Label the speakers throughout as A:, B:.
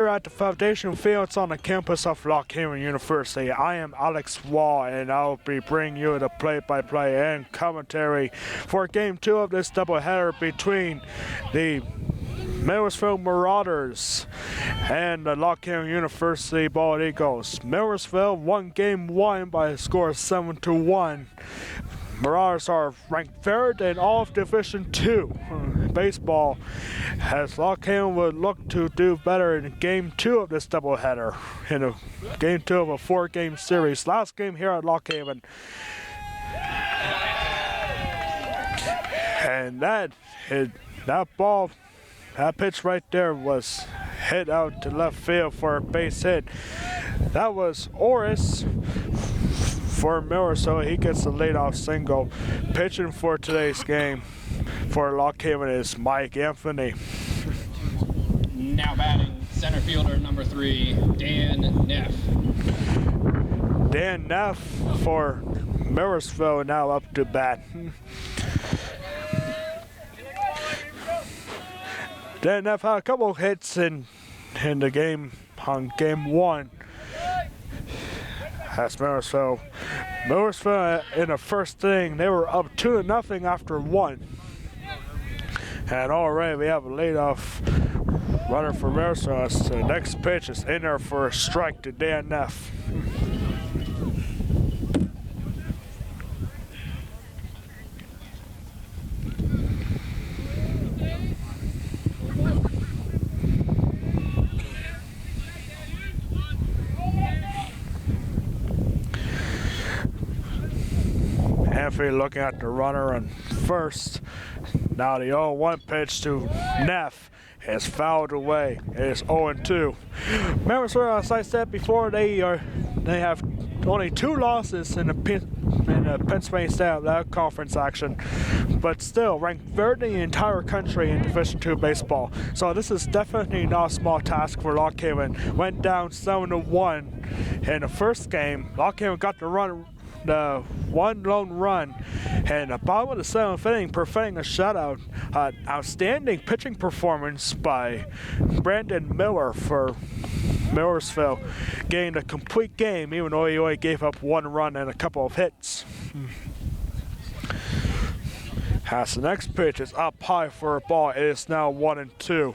A: Here at the Foundation Fields on the campus of Lockhaven University, I am Alex Wall, and I'll be bringing you the play-by-play and commentary for Game 2 of this doubleheader between the Millersville Marauders and the Lockhaven University Bald Eagles. Millersville won Game 1 by a score of 7-1. Marauders are ranked third in all of Division 2 baseball, as Lockhaven would look to do better in Game 2 of this doubleheader, in Game 2 of a 4-game series. Last game here at Lockhaven. And that pitch right there was hit out to left field for a base hit. That was Oris for Miller, so he gets the leadoff single. Pitching for today's game for Lockhaven is Mike Anthony.
B: Now batting, center fielder number 3, Dan Neff.
A: Dan Neff for Millersville now up to bat. Dan Neff had a couple hits in the game on Game 1. That's Millersville in the first inning, they were up 2-0 after 1. And already we have a leadoff runner for Millersville. The next pitch is in there for a strike to Dan Neff. Anthony looking at the runner on first. Now the 0-1 pitch to Neff is fouled away. It is 0-2. Millersville, as I said before, they have only 2 losses in the Pennsylvania State Athletic Conference action, but still ranked third in the entire country in Division II baseball. So this is definitely not a small task for Lockhaven. Went down 7-1 in the first game. Lockhaven got the one lone run, and the bottom of the 7th inning, preventing a shutout. Outstanding pitching performance by Brandon Miller for Millersville, getting a complete game, even though he only gave up 1 run and a couple of hits. As the next pitch is up high for a ball, it is now 1-2.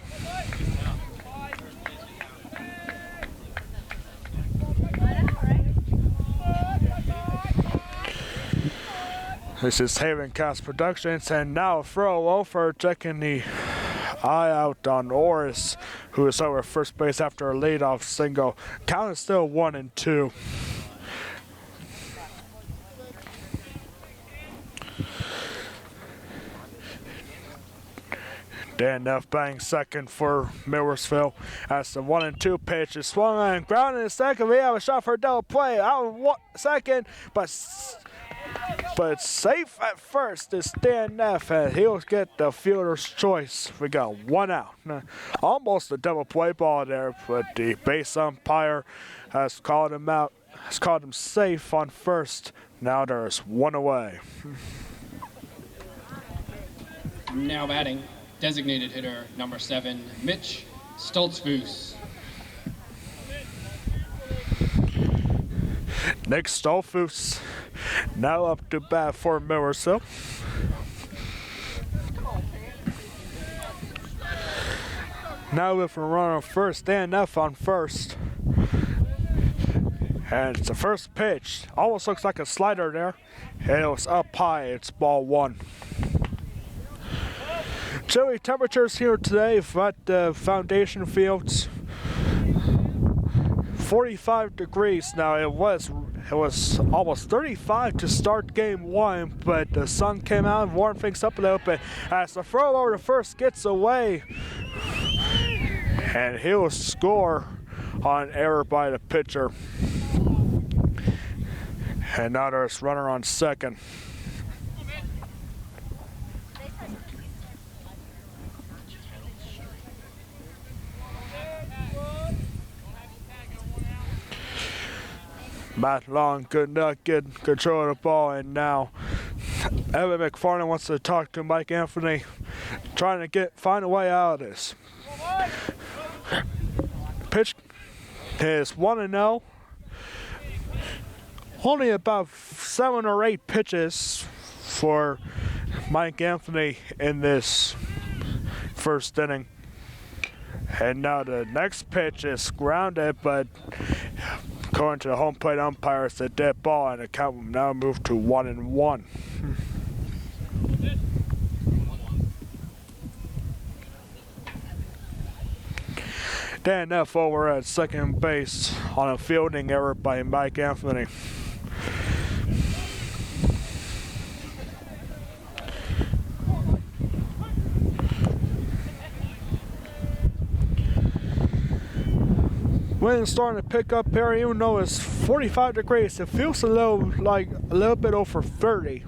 A: This is Haven Cast Productions, and now a throw over, checking the eye out on Oris, who is over first base after a leadoff single. Count is still 1-2. Dan Neff batting second for Millersville. As the 1-2 pitch is swung on and grounded in second. We have a shot for a double play. Out second, but safe at first is Dan Neff, and he'll get the fielder's choice. We got 1 out. Almost a double play ball there, but the base umpire has called him out, has called him safe on first. Now there's 1 away.
B: Now batting, designated hitter number 7, Mitch Stoltzfus.
A: Nick Stoltzfus now up to bat for Millersville. Now with a runner on first, Dan Neff on first. And it's the first pitch. Almost looks like a slider there. And it was up high. It's ball 1. Chilly temperatures here today at the Foundation Fields. 45 degrees now. It was almost 35 to start Game 1, but the sun came out and warmed things up a little bit. As the throw over to first gets away, and he'll score on error by the pitcher. And now there's runner on second. Matt Long could not get control of the ball, and now Evan McFarland wants to talk to Mike Anthony, trying to find a way out of this. pitch is 1-0. Only about 7 or 8 pitches for Mike Anthony in this first inning. And now the next pitch is grounded, but according to the home plate umpire, it's a dead ball, and the count will now move to 1-1. Dan Neff over at second base on a fielding error by Mike Anthony. Wind is starting to pick up here, even though it's 45 degrees. It feels a little bit over 30.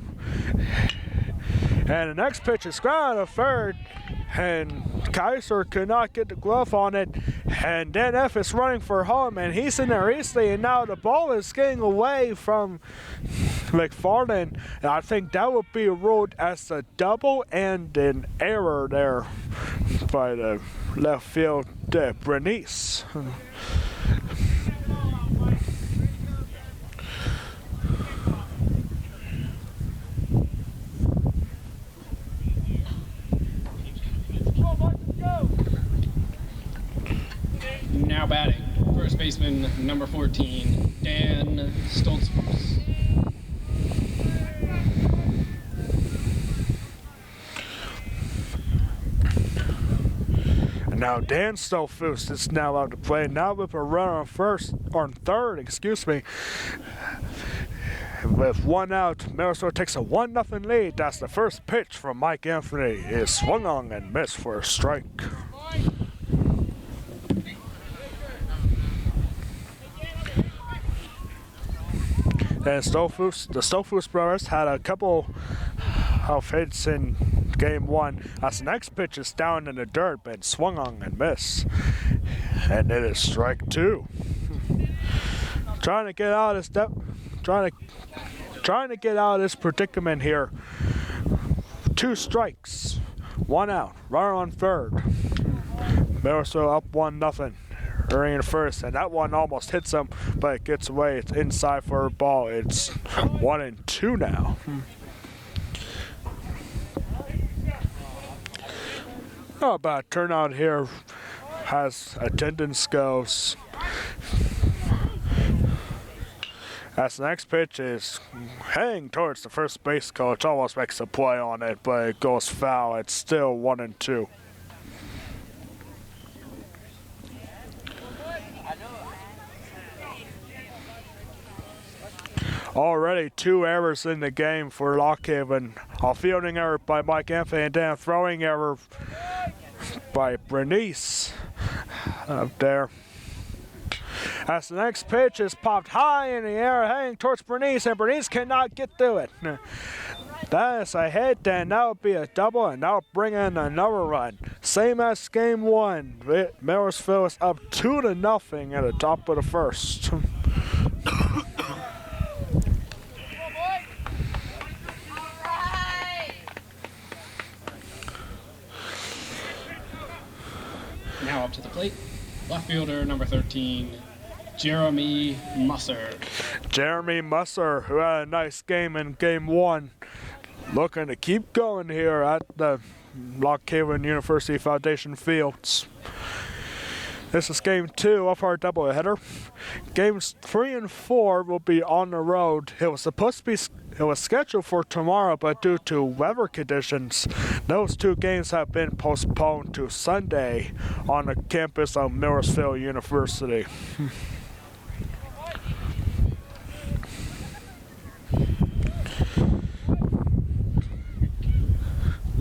A: And the next pitch is grounded to third, and Kaiser could not get the glove on it. And Dan F is running for home, and he's in there easily. And now the ball is getting away from McFarland, and I think that would be ruled as a double and an error there by the left field Bernice.
B: Now batting, first baseman number 14, Dan Stoltzfus.
A: And now Dan Stoltzfus is now out to play, now with a runner on third, excuse me. With 1 out, Millersville takes a 1-0 lead. That's the first pitch from Mike Anthony. Is swung on and missed for a strike. And the Stoltzfus brothers had a couple of hits in game 1. As the next pitch is down in the dirt, but swung on and missed. And it is strike 2. Trying to get out of this predicament here. 2 strikes, 1 out, runner on third. Millersville up 1-0. Early in first, and that one almost hits him, but it gets away. It's inside for a ball. It's 1-2 now. How about turnout here as attendance goes. As the next pitch is heading towards the first base coach, almost makes a play on it, but it goes foul. It's still 1-2. Already 2 errors in the game for Lock Haven. A fielding error by Mike Anthony, and then a throwing error by Bernice up there. As the next pitch is popped high in the air, heading towards Bernice, and Bernice cannot get through it. That is a hit, and that would be a double, and that will bring in another run. Same as game 1. Millersville is up 2-0 at the top of the first.
B: Now up to the plate, left fielder number 13, Jeremy Musser.
A: Jeremy Musser, who had a nice game in game 1, looking to keep going here at the Lock Haven University Foundation Fields. This is game 2 of our doubleheader. Games 3 and 4 will be on the road. It was scheduled for tomorrow, but due to weather conditions, those 2 games have been postponed to Sunday on the campus of Millersville University.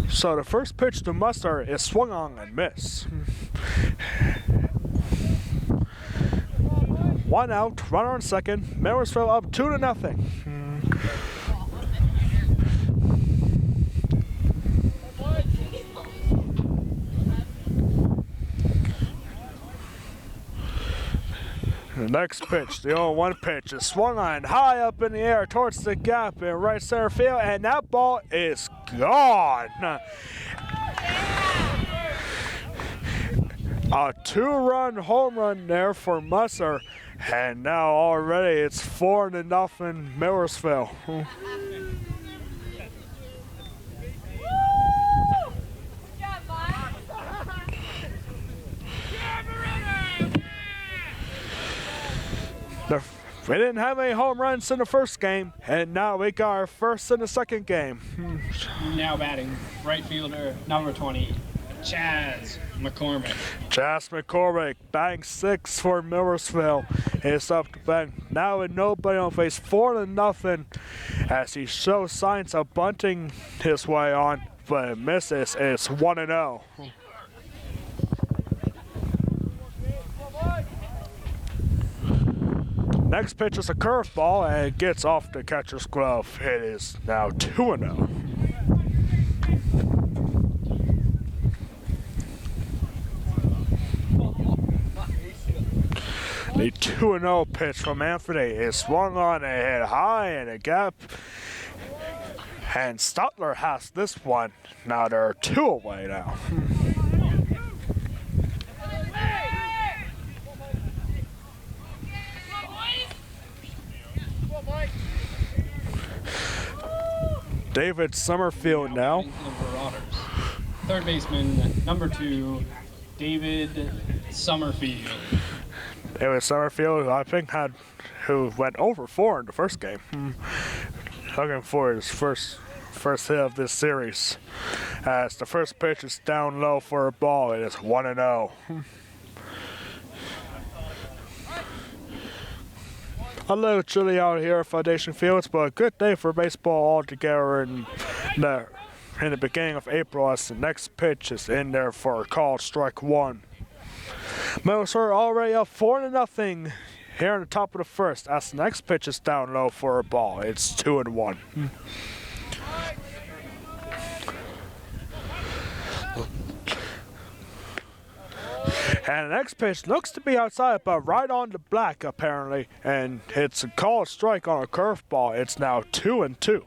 A: So the first pitch to Musser is swung on and missed. 1 out, runner on second. Millersville up 2-0. The next pitch, the 0-1 pitch, is swung on high up in the air towards the gap in right center field, and that ball is gone. A 2-run home run there for Musser, and now already it's 4-0 Millersville. We didn't have any home runs in the first game, and now we got our first in the second game.
B: Now batting, right fielder, number 20, Chaz McCormick.
A: Chaz McCormick, batting 6 for Millersville. It's up to Ben. Now with nobody on base, 4-0, as he shows signs of bunting his way on, but it misses. It's 1-0. Next pitch is a curveball, and it gets off the catcher's glove. It is now 2-0. The 2-0 pitch from Anthony is swung on and hit high in a gap. And Stutler has this one. Now they're 2 away now. David Summerfield now.
B: Third baseman, number 2, David Summerfield.
A: David Summerfield, I think, who went over 4 in the first game. Looking for his first hit of this series. As the first pitch is down low for a ball, it is 1-0. A little chilly out here at Foundation Fields, but a good day for baseball altogether in the beginning of April, as the next pitch is in there for a called strike 1. Millersville already up 4-0 here in the top of the first, as the next pitch is down low for a ball. It's 2-1. And the next pitch looks to be outside, but right on the black apparently, and it's a called strike on a curveball. It's now 2-2.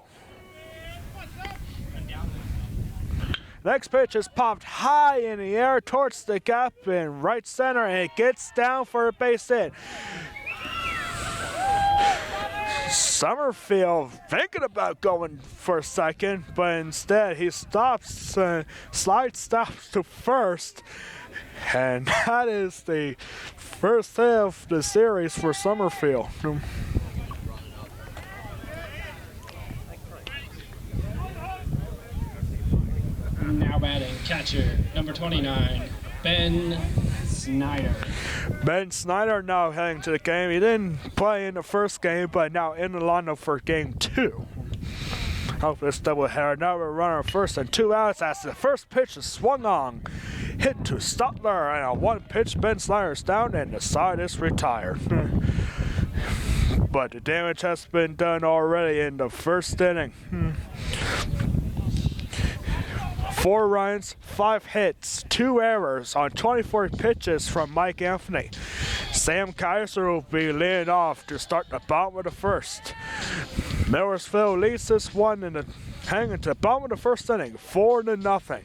A: Next pitch is popped high in the air towards the gap in right center, and it gets down for a base hit. Summerfield thinking about going for second, but instead he stops, slide stops to first. And that is the first hit of the series for Summerfield.
B: Now batting, catcher, number 29, Ben Snyder.
A: Ben Snyder now heading to the game. He didn't play in the first game, but now in the lineup for game 2. Hope this doubleheader. Now we're running first and 2 outs as the first pitch is swung on. Hit to Stutler, and a 1-pitch Ben Snyder's down, and the side is retired. But the damage has been done already in the first inning. 4 runs, 5 hits, 2 errors on 24 pitches from Mike Anthony. Sam Kaiser will be leading off to start the bottom of the first. Millersville leads this one in the hanging to the bottom of the first inning, 4-0.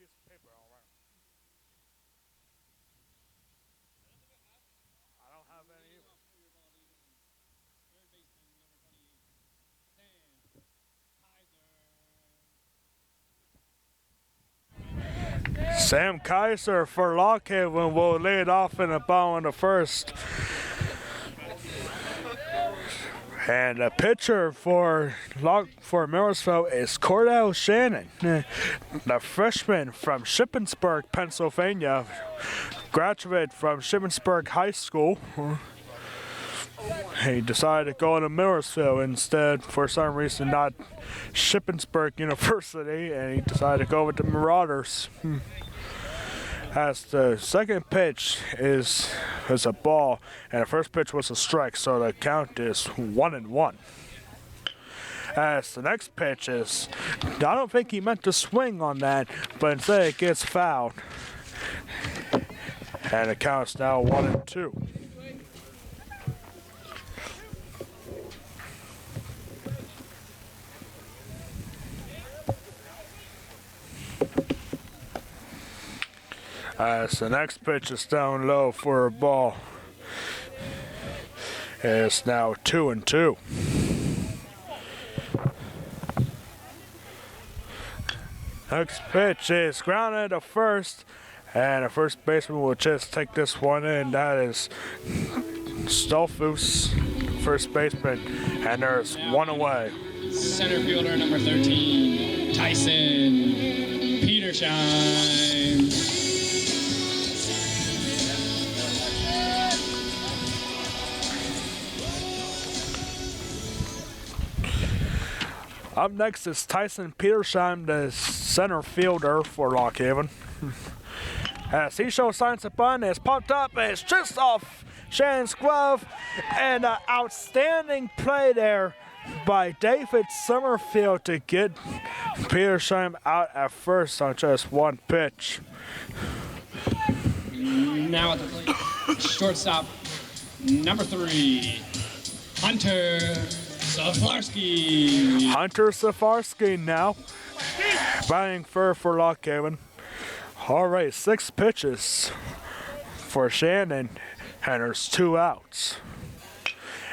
A: piece of paper, all right. I don't have any either.
B: Third baseman, number 28,
A: Sam Kaiser for Lock Haven will lead off in the bottom of the first. And the pitcher for Millersville is Cordell Shannon, the freshman from Shippensburg, Pennsylvania, graduated from Shippensburg High School. He decided to go to Millersville instead, for some reason, not Shippensburg University, and he decided to go with the Marauders. As the second pitch is a ball, and the first pitch was a strike, so the count is 1-1. As the next pitch is, I don't think he meant to swing on that, but instead it gets fouled. And the count's now 1-2. As the next pitch is down low for a ball. It's now 2-2. Next pitch is grounded to first, and the first baseman will just take this one in. That is Stolfus, first baseman, and there's one away.
B: center fielder, number 13, Tyson Petersheim.
A: Up next is Tyson Petersheim, the center fielder for Lock Haven. As he shows signs of fun, it's popped up, and it's just off Shannon's glove, and an outstanding play there by David Summerfield to get Petersheim out at first on just one pitch.
B: Now at the plate, shortstop, number 3, Hunter Safarsky.
A: Hunter Safarsky now batting for Lock Haven. All right, 6 pitches for Shannon, and there's 2 outs.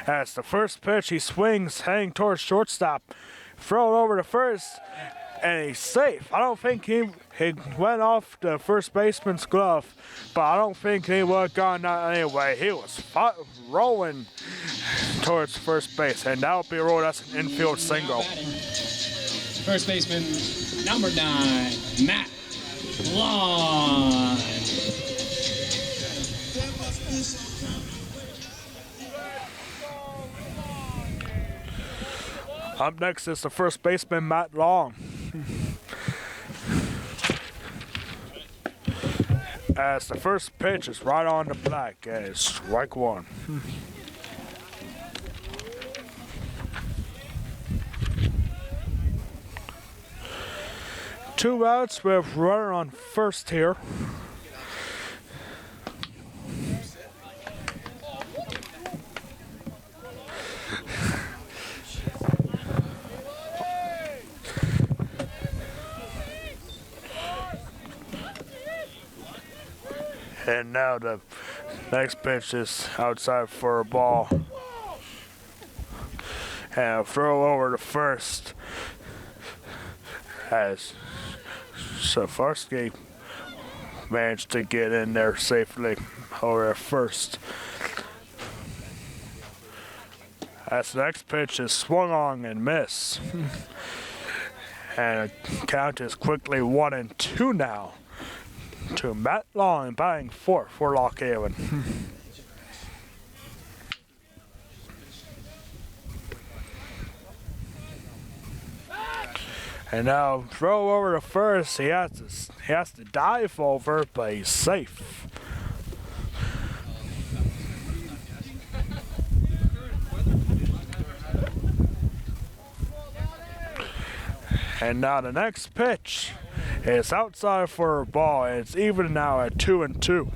A: As the first pitch, he swings, heading towards shortstop, throw it over to first, and he's safe. I don't think he went off the first baseman's glove, but I don't think he would have gone out anyway. He was rolling towards first base, and that will be ruled as an infield single.
B: First baseman, number 9, Matt Long.
A: Up next is the first baseman, Matt Long. As the first pitch is right on the black, and it's strike 1. Two outs with runner on first here. And now the next pitch is outside for a ball. And a throw over to first as Safarsky managed to get in there safely over at first. As the next pitch is swung on and missed. And the count is quickly 1-2 now to Matt Long batting fourth for Lock Haven. And now throw over to first. He has to dive over, but he's safe. And now the next pitch is outside for a ball, and it's even now at 2-2.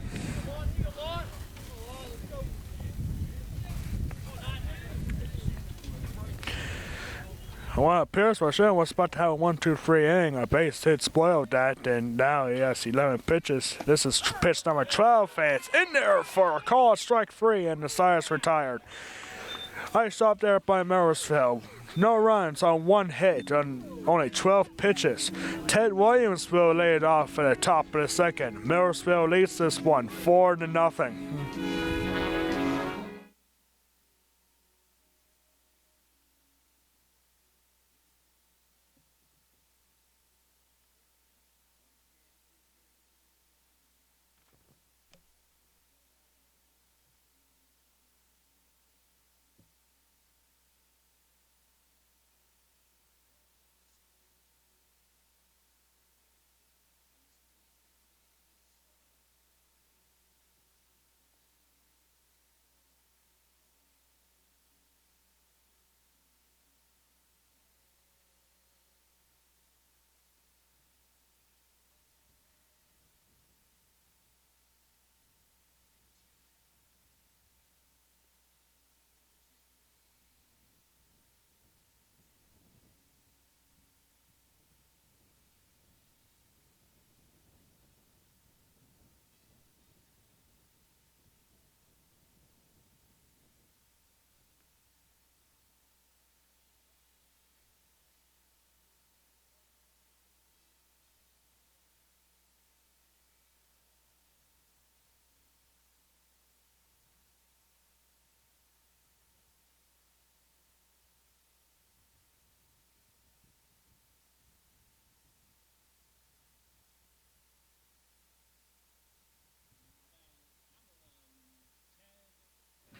A: Well, it appears Marchand was about to have a 1-2-3 inning. A base hit spoiled that, and now he has 11 pitches. This is pitch number 12, and it's in there for a call, strike 3, and the side is retired. Nice job there by Millersville. No runs on 1 hit on only 12 pitches. Ted Williams will lay it off at the top of the second. Millersville leads this one 4-0.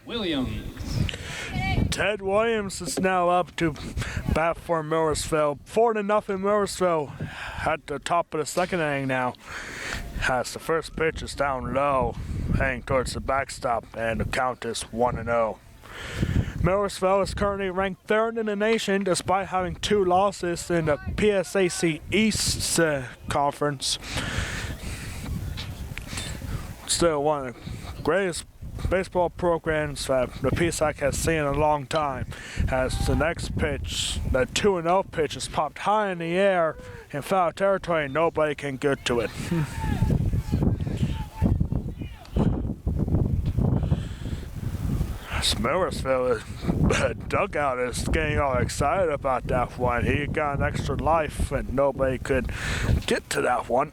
B: Williams.
A: Ted Williams is now up to bat for Millersville. 4-0 Millersville at the top of the second inning now. As the first pitch is down low, heading towards the backstop, and the count is 1-0. Millersville is currently ranked 3rd in the nation despite having 2 losses in the PSAC East Conference. Still one of the greatest baseball programs that the PSAC has seen in a long time. As the next pitch, the 2-0 pitch, is popped high in the air in foul territory, and nobody can get to it. Millersville dugout is getting all excited about that one. He got an extra life and nobody could get to that one.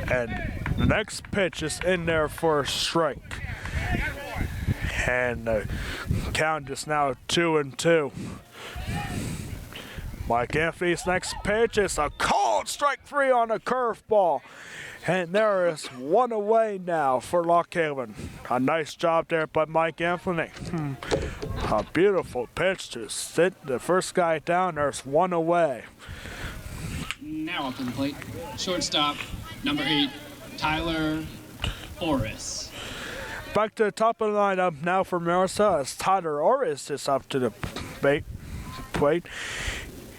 A: And the next pitch is in there for a strike. And the count is now 2-2. Mike Anthony's next pitch is a called strike 3 on a curveball. And there is 1 away now for Lock Haven. A nice job there by Mike Anthony. A beautiful pitch to sit the first guy down. There's 1 away.
B: Now up to the plate. Shortstop, number 8, Tyler Orris.
A: Back to the top of the lineup now for Marissa as Tyler Orris is up to the plate.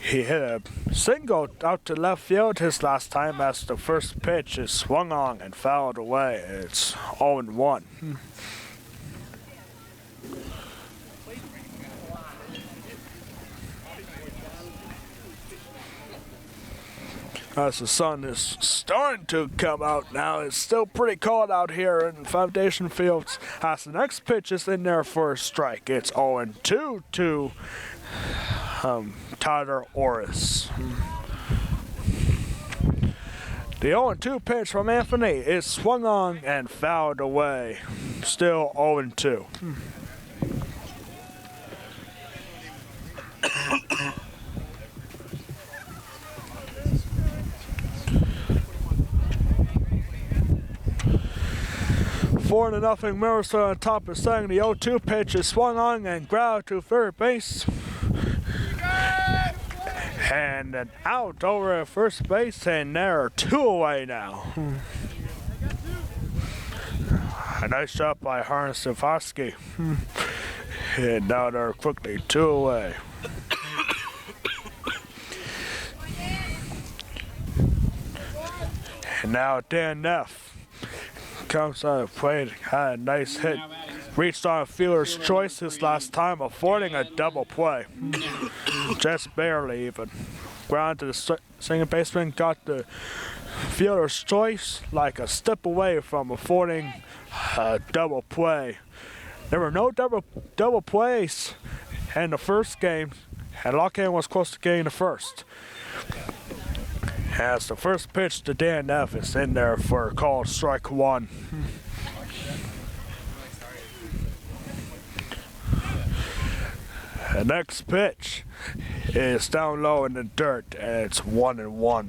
A: He hit a single out to left field his last time as the first pitch is swung on and fouled away. It's 0-1. As the sun is starting to come out now, it's still pretty cold out here in Foundation Fields. As the next pitch is in there for a strike, it's 0-2 to Tyler Orris. The 0-2 pitch from Anthony is swung on and fouled away. Still 0-2. Four to nothing, Millersville on top of second. The 0-2 pitch is swung on and grounded to third base. And an out over at first base, and there are 2 away now. A nice job by Harness Savosky. And now they're quickly 2 away. And now Dan Neff comes out of play, had a nice hit. Reached on a fielder's choice his last time, affording a double play. Just barely even. Ground to the second baseman, got the fielder's choice like a step away from affording a double play. There were no double plays in the first game, and Lockhaven was close to getting the first. As the first pitch to Dan Neff is in there for a called strike one. The next pitch is down low in the dirt, and it's 1-1.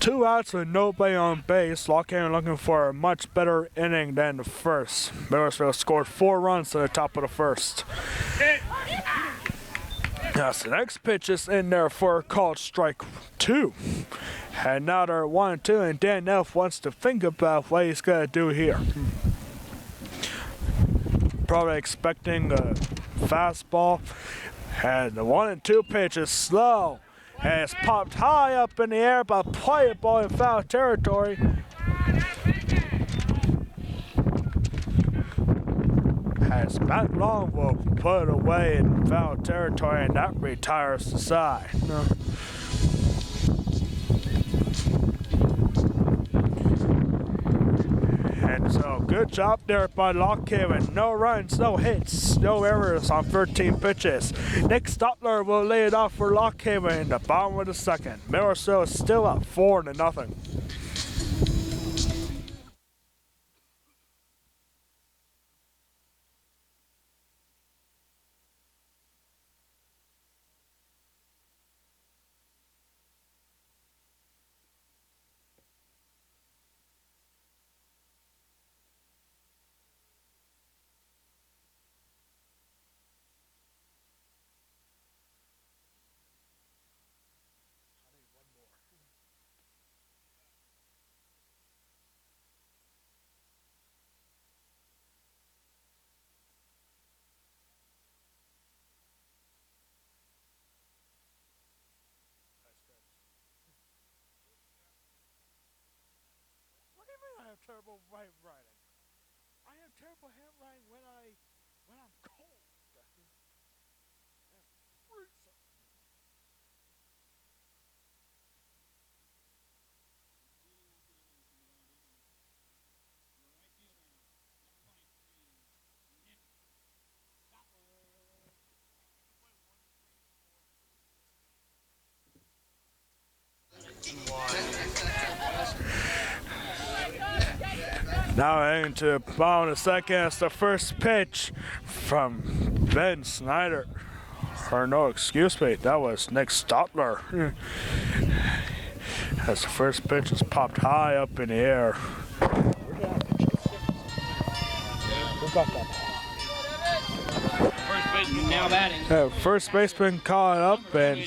A: 2 outs with nobody on base. Lockhaven looking for a much better inning than the first. Millersville scored 4 runs to the top of the first. Yes, the next pitch is in there for a called strike 2. And now they're 1-2, and Dan Neff wants to think about what he's going to do here. Probably expecting a fastball. And the 1-2 pitch is slow. And it's popped high up in the air, but playable in foul territory. As Matt Long will put it away in foul territory, and that retires the side. And so, good job there by Lockhaven. No runs, no hits, no errors on 13 pitches. Nick Stotler will lay it off for Lockhaven in the bottom of the second. Millersville is still up 4-0. I have terrible handwriting. I have terrible handwriting when I'm cold. Now heading to the bottom of the second. It's the first pitch from Ben Snyder. Or no, excuse me, that was Nick Stotler. As the first pitch is popped high up in the air. Who got that?
B: First baseman now batting.
A: First baseman caught up, and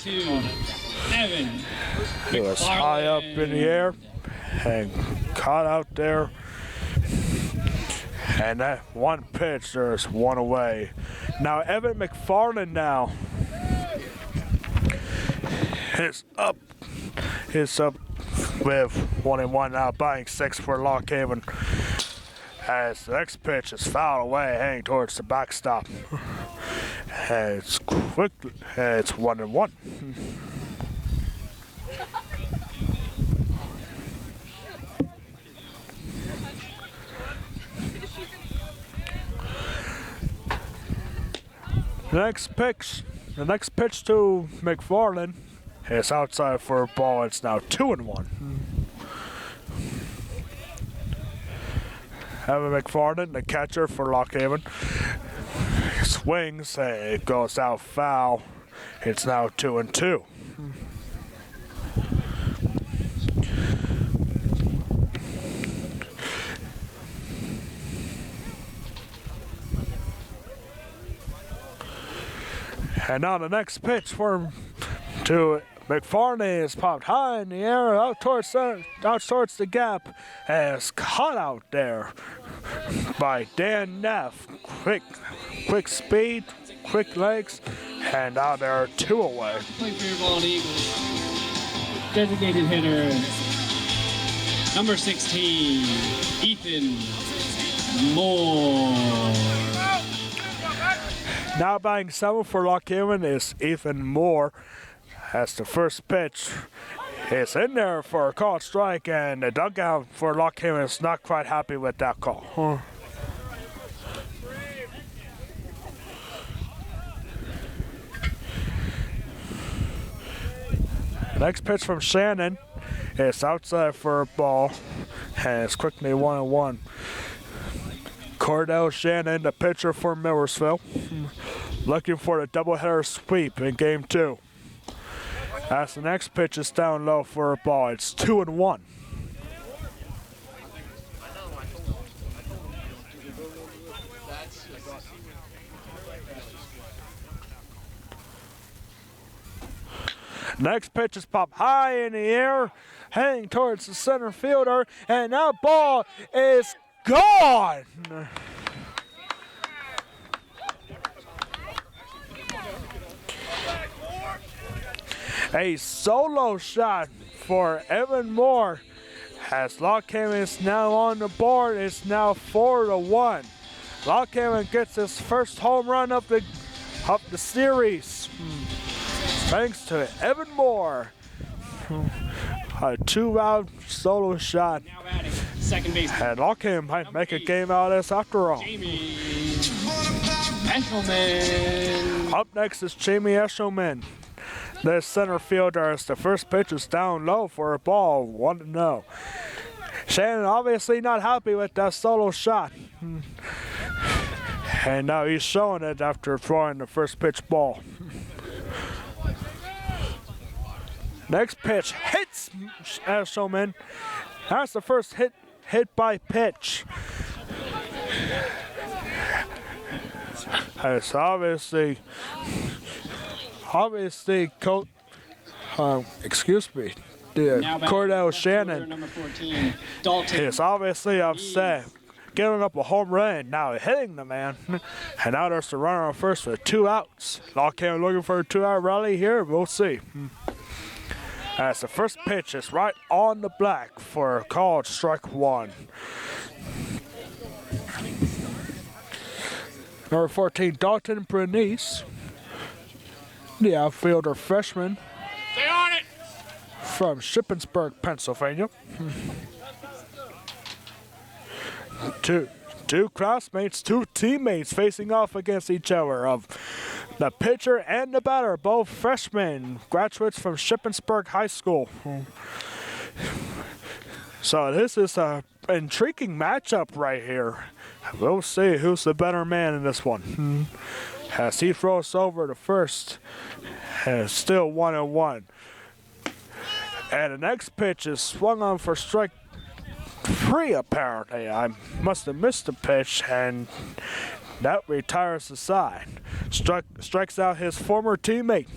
A: it was high up in the air and caught out there. And that one pitch, there's one away. Now Evan McFarland now is up with 1-1 now, batting 6 for Lockhaven. As the next pitch is fouled away, heading towards the backstop. And it's 1-1. The next pitch to McFarland is outside for a ball. It's now 2-1. Evan McFarland, the catcher for Lockhaven, swings. It goes out foul. It's now 2-2. And now the next pitch to McFarland is popped high in the air out towards the gap, and it's caught out there by Dan Neff. Quick speed, quick legs, and now there are 2 away.
B: Play for your ball, Eagles. Designated hitter Number 16, Ethan Moore.
A: Now batting 7 for Lock Haven is Ethan Moore. As the first pitch is in there for a called strike, and the dugout for Lock Haven is not quite happy with that call. Next pitch from Shannon is outside for a ball, and it's quickly 1-1. Cordell Shannon, the pitcher for Millersville, looking for the doubleheader sweep in game 2. As the next pitch is down low for a ball, it's 2-1. Next pitch is popped high in the air, heading towards the center fielder, and that ball is gone. A solo shot for Evan Moore as Lock Haven is now on the board. It's now 4-1. Lock Haven gets his first home run of the series. Thanks to Evan Moore. A 2-out solo shot.
B: Now batting, second base.
A: And Lock Haven might make a game out of this after all.
B: Jamie Eshelman.
A: Up next is Jamie Eshelman. The center fielder, as the first pitch is down low for a ball, 1-0. Shannon obviously not happy with that solo shot. And now he's showing it after throwing the first pitch ball. Next pitch hits Eshelman. That's the first hit by pitch. It's obviously, Cordell Shannon
B: Number 14, Dalton.
A: is obviously upset, giving up a home run, now hitting the man. And now there's the runner on first with 2 outs. Lock Haven looking for a 2-out rally here, we'll see. As the first pitch is right on the black for a called strike 1. Number 14, Dalton Bernice, the outfielder freshman.
B: Stay on it.
A: From Shippensburg, Pennsylvania. Two classmates, 2 teammates facing off against each other. Of the pitcher and the batter, both freshmen, graduates from Shippensburg High School. So this is an intriguing matchup right here. We'll see who's the better man in this one. As he throws over the first, and it's still 1-1. And the next pitch is swung on for strike 3 apparently. I must have missed the pitch, and that retires the side. Strikes out his former teammate.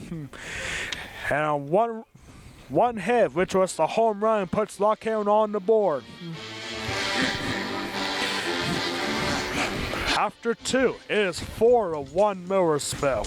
A: And on one hit, which was the home run, puts Lock Haven on the board. After 2, it is 4-1 Millersville.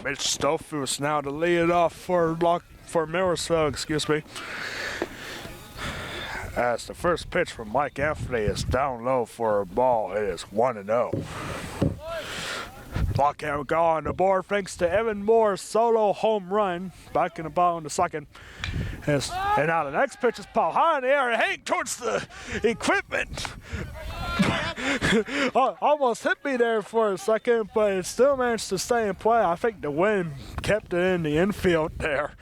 A: Mitch Stofus now to lead it off for Millersville, excuse me. As the first pitch from Mike Anthony is down low for a ball, it is 1-0. Lockhart go on the board thanks to Evan Moore's solo home run. Back in the ball in the second. And now the next pitch is Paul high in the air and heading towards the equipment. Almost hit me there for a second, but it still managed to stay in play. I think the wind kept it in the infield there.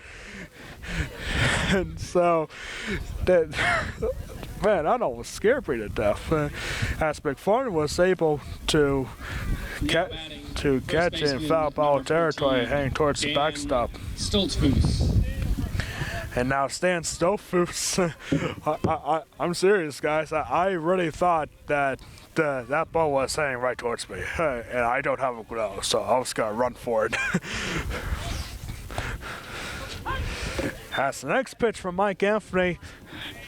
A: And so, that, man, I was scared me to death. As McFarland was able to catch it in foul ball territory, heading towards the backstop.
B: Stoltzfus.
A: And now Stan Stoltzfus. I'm serious, guys. I really thought that that ball was heading right towards me, and I don't have a glove, so I was gonna run for it. As the next pitch from Mike Anthony,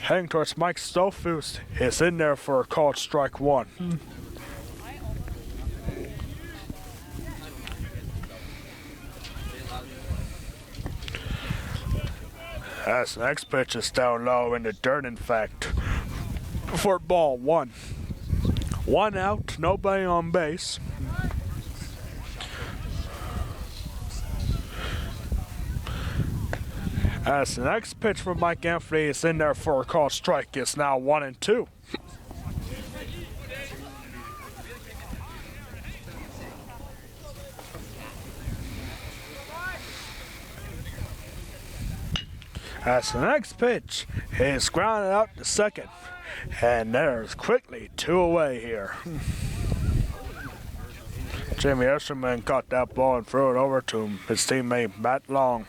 A: heading towards Mike Stoltzfus, is in there for a called strike one. As the next pitch is down low in the dirt, in fact, for ball one. 1 out, nobody on base. As the next pitch from Mike Anthony is in there for a called strike, it's now 1-2. As the next pitch is grounded out to second, and there's quickly 2 away here. Jimmy Esserman caught that ball and threw it over to his teammate Matt Long.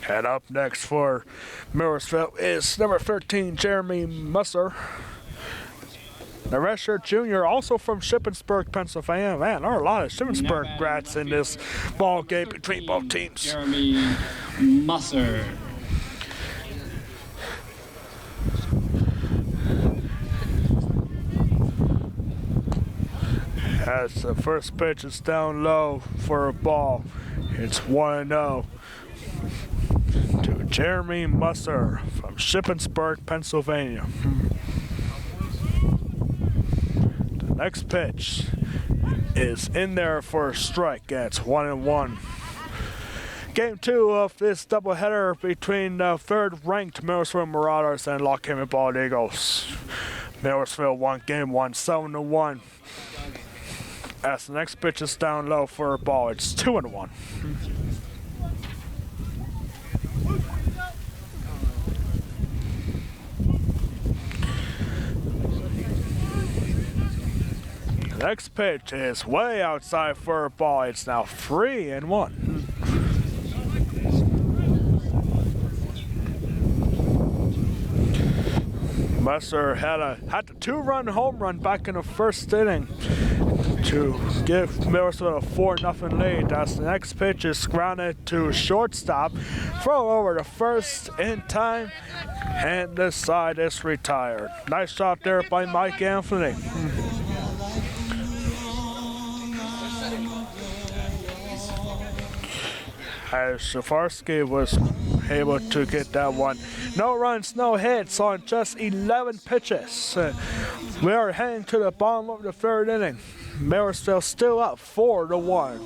A: And up next for Millersville is number 13, Jeremy Musser. The redshirt junior, also from Shippensburg, Pennsylvania. Man, there are a lot of Shippensburg grads in this ball game between both teams.
B: Jeremy Musser.
A: As the first pitch is down low for a ball, it's 1-0 to Jeremy Musser from Shippensburg, Pennsylvania. The next pitch is in there for a strike, and it's 1-1. Game 2 of this doubleheader between the third-ranked Millersville Marauders and Lockhaven Bald Eagles. Millersville won game 1, 7-1. As the next pitch is down low for a ball, it's 2-1. The next pitch is way outside for a ball. It's now 3-1. Musser had a 2-run home run back in the first inning to give Millersville a 4-0 lead. As the next pitch is grounded to shortstop, throw over to first in time, and this side is retired. Nice shot there by Mike Anthony. As Shafarsky was able to get that one. No runs, no hits on just 11 pitches. We are heading to the bottom of the third inning. Millersville still up 4-1.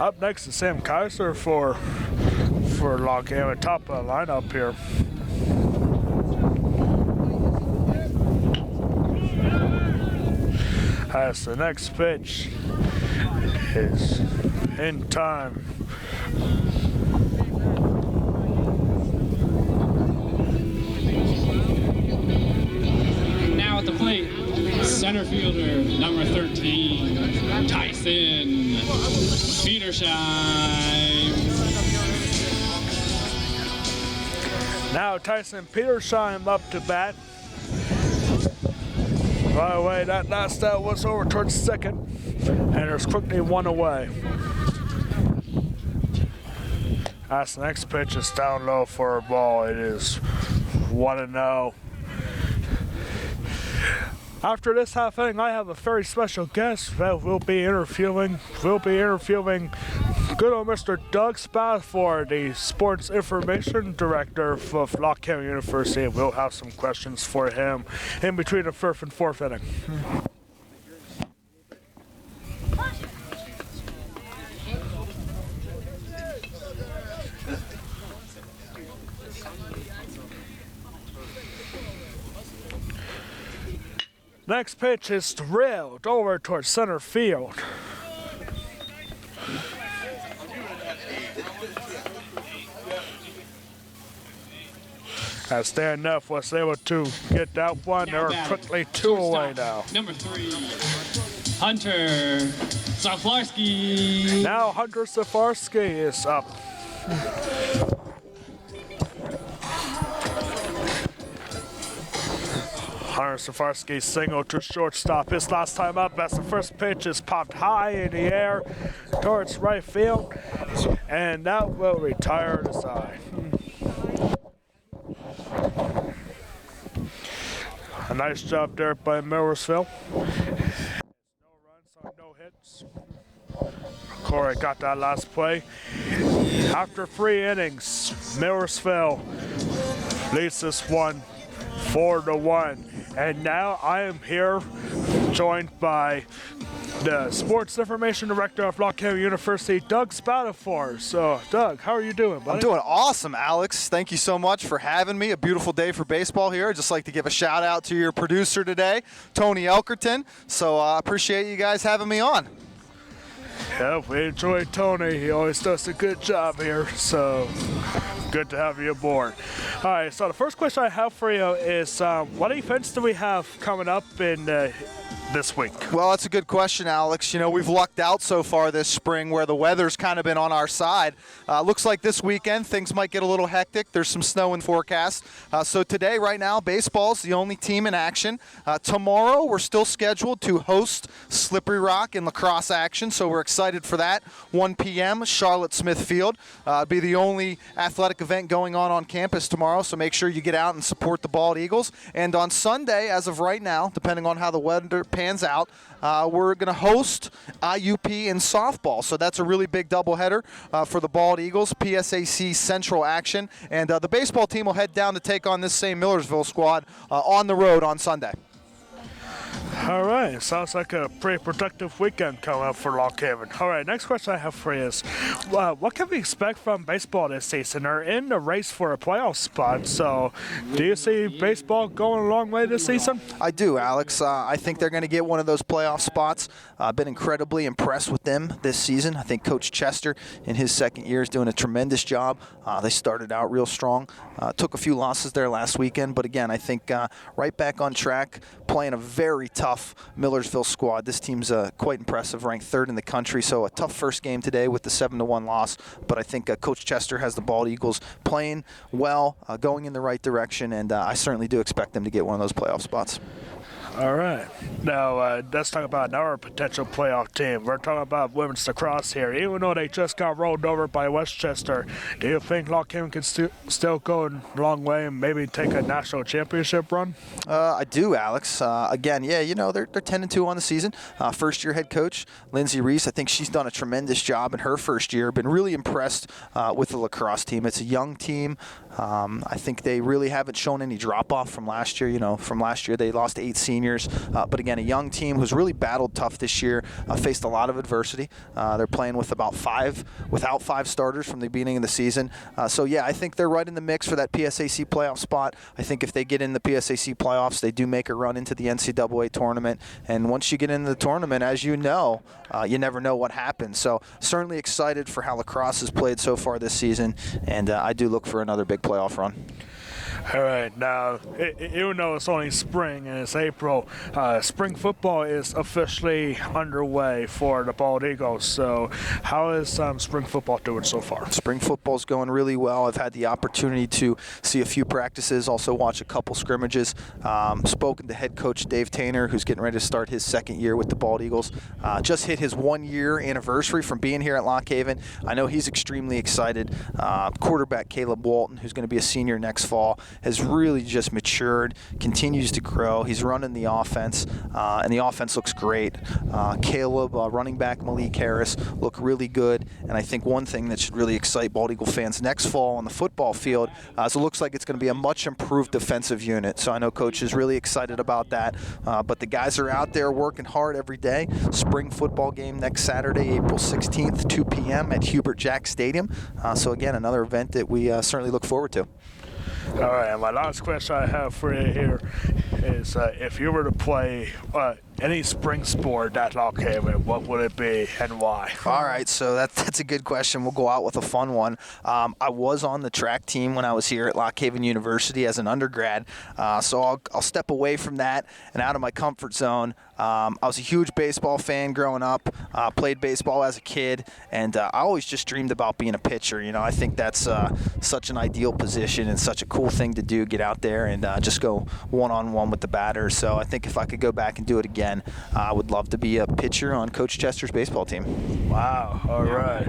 A: Up next is Sam Kaiser for Lockhaven, top of the lineup here. As the next pitch is in time.
B: Now at the plate, center fielder, number 13, Tyson Petersheim.
A: Now Tyson Petersheim up to bat. By the way, that last out was over towards second, and there's quickly one away. As the next pitch is down low for a ball. It is 1-0. After this half inning, I have a very special guest that will be interviewing good old Mr. Doug Spathford, the Sports Information Director of Lockhaven University. We'll have some questions for him in between the first and fourth inning. Next pitch is drilled over towards center field. As Dan Neff was able to get that one, they're quickly two away now.
B: Number 3, Hunter Zaflarski.
A: Now Hunter Zaflarski is up. Hunter Zaflarski single to shortstop his last time up as the first pitch is popped high in the air towards right field, and that will retire the side. A nice job there by Millersville. No runs on no hits. Corey got that last play. After 3 innings, Millersville leads this one 4-1. And now I am here joined by the Sports Information Director of Lockhaven University, Doug Spathford. So, Doug, how are you doing, buddy?
C: I'm doing awesome, Alex. Thank you so much for having me. A beautiful day for baseball here. I'd just like to give a shout out to your producer today, Tony Elkerton. So I appreciate you guys having me on.
A: Yeah, we enjoy Tony. He always does a good job here, so good to have you aboard. All right, so the first question I have for you is what events do we have coming up in this week?
C: Well, that's a good question, Alex. You know, we've lucked out so far this spring where the weather's kind of been on our side. Looks like this weekend things might get a little hectic. There's some snow in forecast. So today, right now, baseball's the only team in action. Tomorrow, we're still scheduled to host Slippery Rock in lacrosse action, so we're excited for that. 1 p.m., Charlotte Smith Field. Be the only athletic event going on campus tomorrow, so make sure you get out and support the Bald Eagles. And on Sunday, as of right now, depending on how the weather pans out, we're going to host IUP in softball. So that's a really big doubleheader for the Bald Eagles, PSAC Central action. And the baseball team will head down to take on this same Millersville squad on the road on Sunday.
A: All right, sounds like a pretty productive weekend coming up for Lockhaven. All right, next question I have for you is, what can we expect from baseball this season? They're in the race for a playoff spot, so do you see baseball going a long way this season?
C: I do, Alex. I think they're going to get one of those playoff spots. I've been incredibly impressed with them this season. I think Coach Chester, in his second year, is doing a tremendous job. They started out real strong. Took a few losses there last weekend, but again, I think right back on track, playing a very tough Millersville squad. This team's quite impressive, ranked 3rd in the country, so a tough first game today with the 7-1 loss, but I think Coach Chester has the Bald Eagles playing well, going in the right direction, and I certainly do expect them to get one of those playoff spots.
A: All right. Now, let's talk about another potential playoff team. We're talking about women's lacrosse here. Even though they just got rolled over by Westchester, do you think Lockhaven can still go a long way and maybe take a national championship run?
C: I do, Alex. Again, yeah, you know, they're 10-2 on the season. First-year head coach, Lindsay Reese, I think she's done a tremendous job in her first year. Been really impressed with the lacrosse team. It's a young team. I think they really haven't shown any drop-off from last year. You know, from last year they lost 8 seniors. seniors. But again, a young team who's really battled tough this year, faced a lot of adversity. They're playing without five starters from the beginning of the season. So yeah, I think they're right in the mix for that PSAC playoff spot. I think if they get in the PSAC playoffs, they do make a run into the NCAA tournament. And once you get into the tournament, as you know, you never know what happens. So certainly excited for how lacrosse has played so far this season, and I do look for another big playoff run.
A: All right, now, even though it's only spring and it's April, spring football is officially underway for the Bald Eagles. So how is spring football doing so far?
C: Spring football is going really well. I've had the opportunity to see a few practices, also watch a couple scrimmages. Spoken to head coach Dave Tainer, who's getting ready to start his second year with the Bald Eagles. Just hit his 1-year anniversary from being here at Lock Haven. I know he's extremely excited. Quarterback Caleb Walton, who's going to be a senior next fall, has really just matured, continues to grow. He's running the offense, and the offense looks great. Caleb, running back Malik Harris, look really good. And I think one thing that should really excite Bald Eagle fans next fall on the football field is it looks like it's going to be a much improved defensive unit. So I know Coach is really excited about that. But the guys are out there working hard every day. Spring football game next Saturday, April 16th, 2 p.m. at Hubert Jack Stadium. So again, another event that we certainly look forward to.
A: All right, and my last question I have for you here is if you were to play any spring sport at Lock Haven, what would it be and why?
C: All right, so that's a good question. We'll go out with a fun one. I was on the track team when I was here at Lock Haven University as an undergrad, so I'll step away from that and out of my comfort zone. I was a huge baseball fan growing up, played baseball as a kid, and I always just dreamed about being a pitcher. You know, I think that's such an ideal position and such a cool thing to do, get out there and just go one-on-one with the batter. So I think if I could go back and do it again, I would love to be a pitcher on Coach Chester's baseball team.
A: Wow, all right.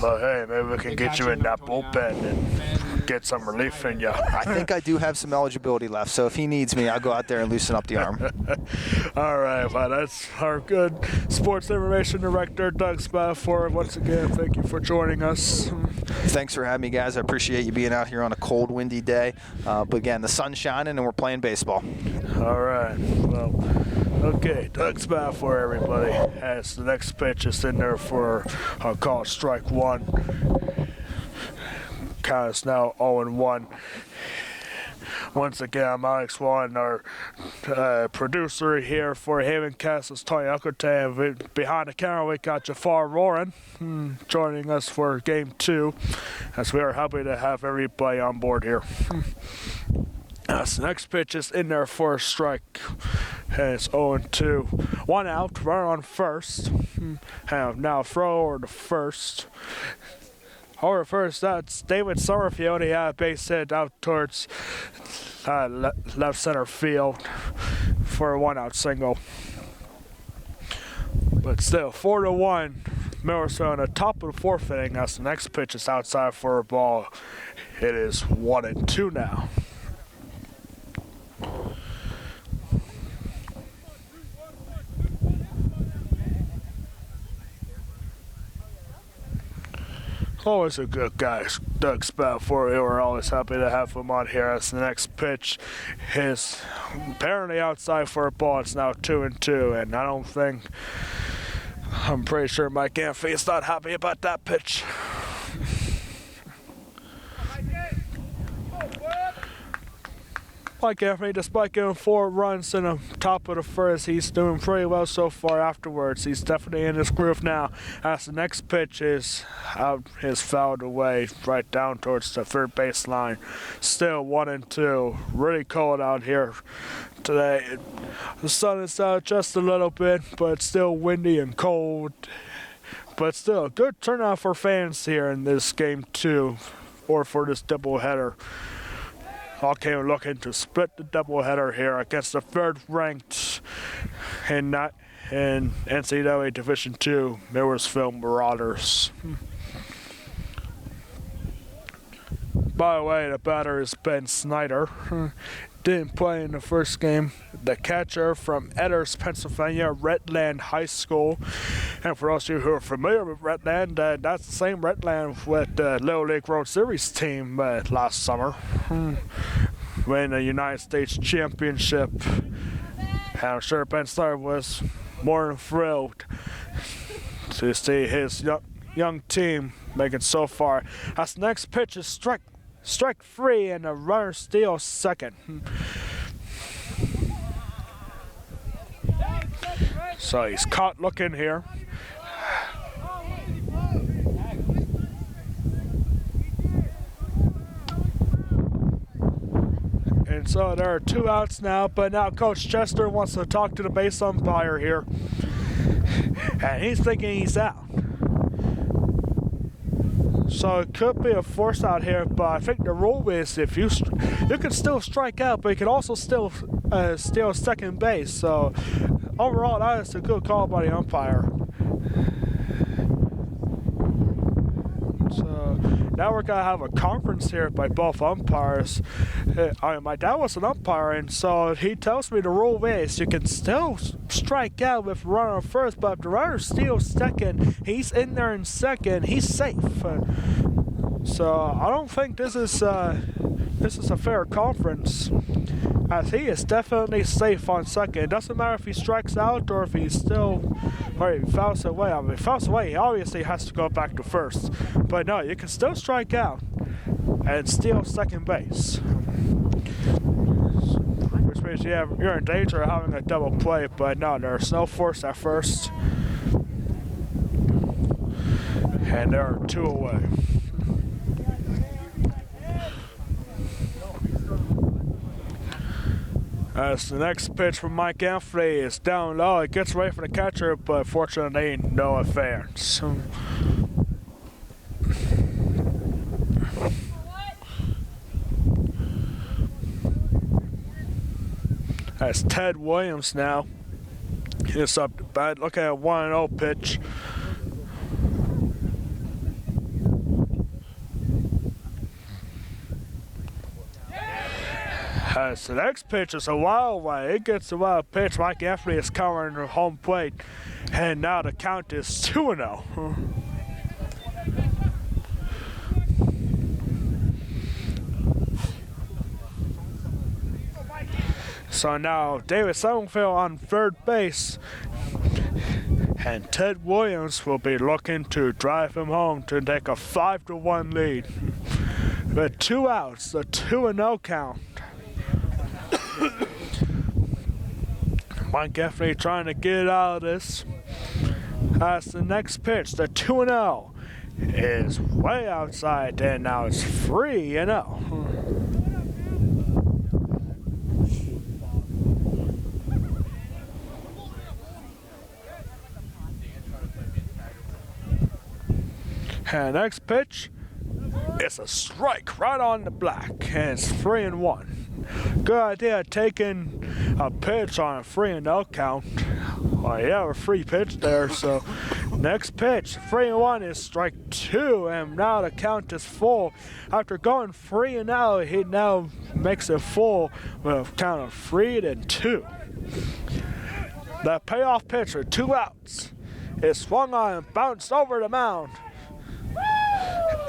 A: Well, hey, maybe we can get you in that bullpen and get some relief in you.
C: I think I do have some eligibility left, so if he needs me, I'll go out there and loosen up the arm.
A: All right, well, that's our good sports information director, Doug Spafford. Once again, thank you for joining us.
C: Thanks for having me, guys. I appreciate you being out here on a cold, windy day. But again, the sun's shining and we're playing baseball.
A: All right, well, okay, Doug Spafford, everybody, has the next pitch is in there for call strike one. Count is now 0-1. Once again, I'm Alex Warren, our producer here for Haven Castle's Tony Uckerton. And behind the camera, we got Jafar Roran joining us for Game 2, as we are happy to have everybody on board here. So the next pitch is in there for a strike, and it's 0-2. 1 out, runner on first. And now throw over to first. Over first, that's David Summerfield. He had a base hit out towards left center field for a 1-out single. But still, 4-1. Millersville in the top of the 4th inning. That's the next pitch is outside for a ball. It is 1-2 now. Always a good guy, Doug Spafford. We're always happy to have him on here. As the next pitch is apparently outside for a ball. It's now 2-2, and I'm pretty sure Mike Anthony is not happy about that pitch. Mike Anthony, despite getting 4 runs in the top of the first, he's doing pretty well so far afterwards. He's definitely in his groove now. As the next pitch is fouled away right down towards the third baseline. Still 1-2. Really cold out here today. The sun is out just a little bit, but it's still windy and cold. But still, good turnout for fans here in this Game 2, or for this doubleheader. Okay, we're looking to split the doubleheader here against the 3rd-ranked in NCAA Division II, Millersville Marauders. By the way, the batter is Ben Snyder. Didn't play in the first game. The catcher from Edders, Pennsylvania, Redland High School. And for those of you who are familiar with Redland, that's the same Redland with the Little League World Series team last summer. Winning the United States Championship And I'm sure Ben Star was more than thrilled to see his young team make it so far. As the next pitch is strike 3 and the runner steals second. So he's caught looking here. And so there are 2 outs now, but now Coach Chester wants to talk to the base umpire here. And he's thinking he's out. So it could be a force out here, but I think the rule is if you can still strike out, but you can also still steal second base. So overall, that is a good call by the umpire. So now we're gonna have a conference here by both umpires. My dad was an umpire, and so he tells me the rule is you can still strike out with runner on first, but if the runner steals second, he's in there in second, he's safe. So I don't think this is a fair conference, as he is definitely safe on second. It doesn't matter if he strikes out or if he fouls away. I mean, if he fouls away, he obviously has to go back to first. But no, you can still strike out and steal second base. Which means you're in danger of having a double play, but no, there's no force at first. And there are 2 away. As the next pitch from Mike Anthony is down low, it gets away from the catcher, but fortunately, no advance. As Ted Williams now is up to bat, looking at a 1-0 pitch. As the next pitch is a wild one. It gets a wild pitch. Mike Anthony is covering the home plate. And now the count is 2-0. So now David Summerfield on third base. And Ted Williams will be looking to drive him home to take a 5-1 lead. With 2 outs, a 2-0 count. Mike Anthony trying to get out of this. As the next pitch, the 2-0 is way outside, and now it's 3-0. And next pitch, it's a strike right on the black, and it's 3-1. Good idea taking a pitch on a 3-0 count. Well, yeah, a free pitch there. So next pitch, 3-1 is strike 2, and now the count is full. After going 3-0, he now makes it full with a count of 3-2. The payoff pitch for 2 outs is swung on and bounced over the mound.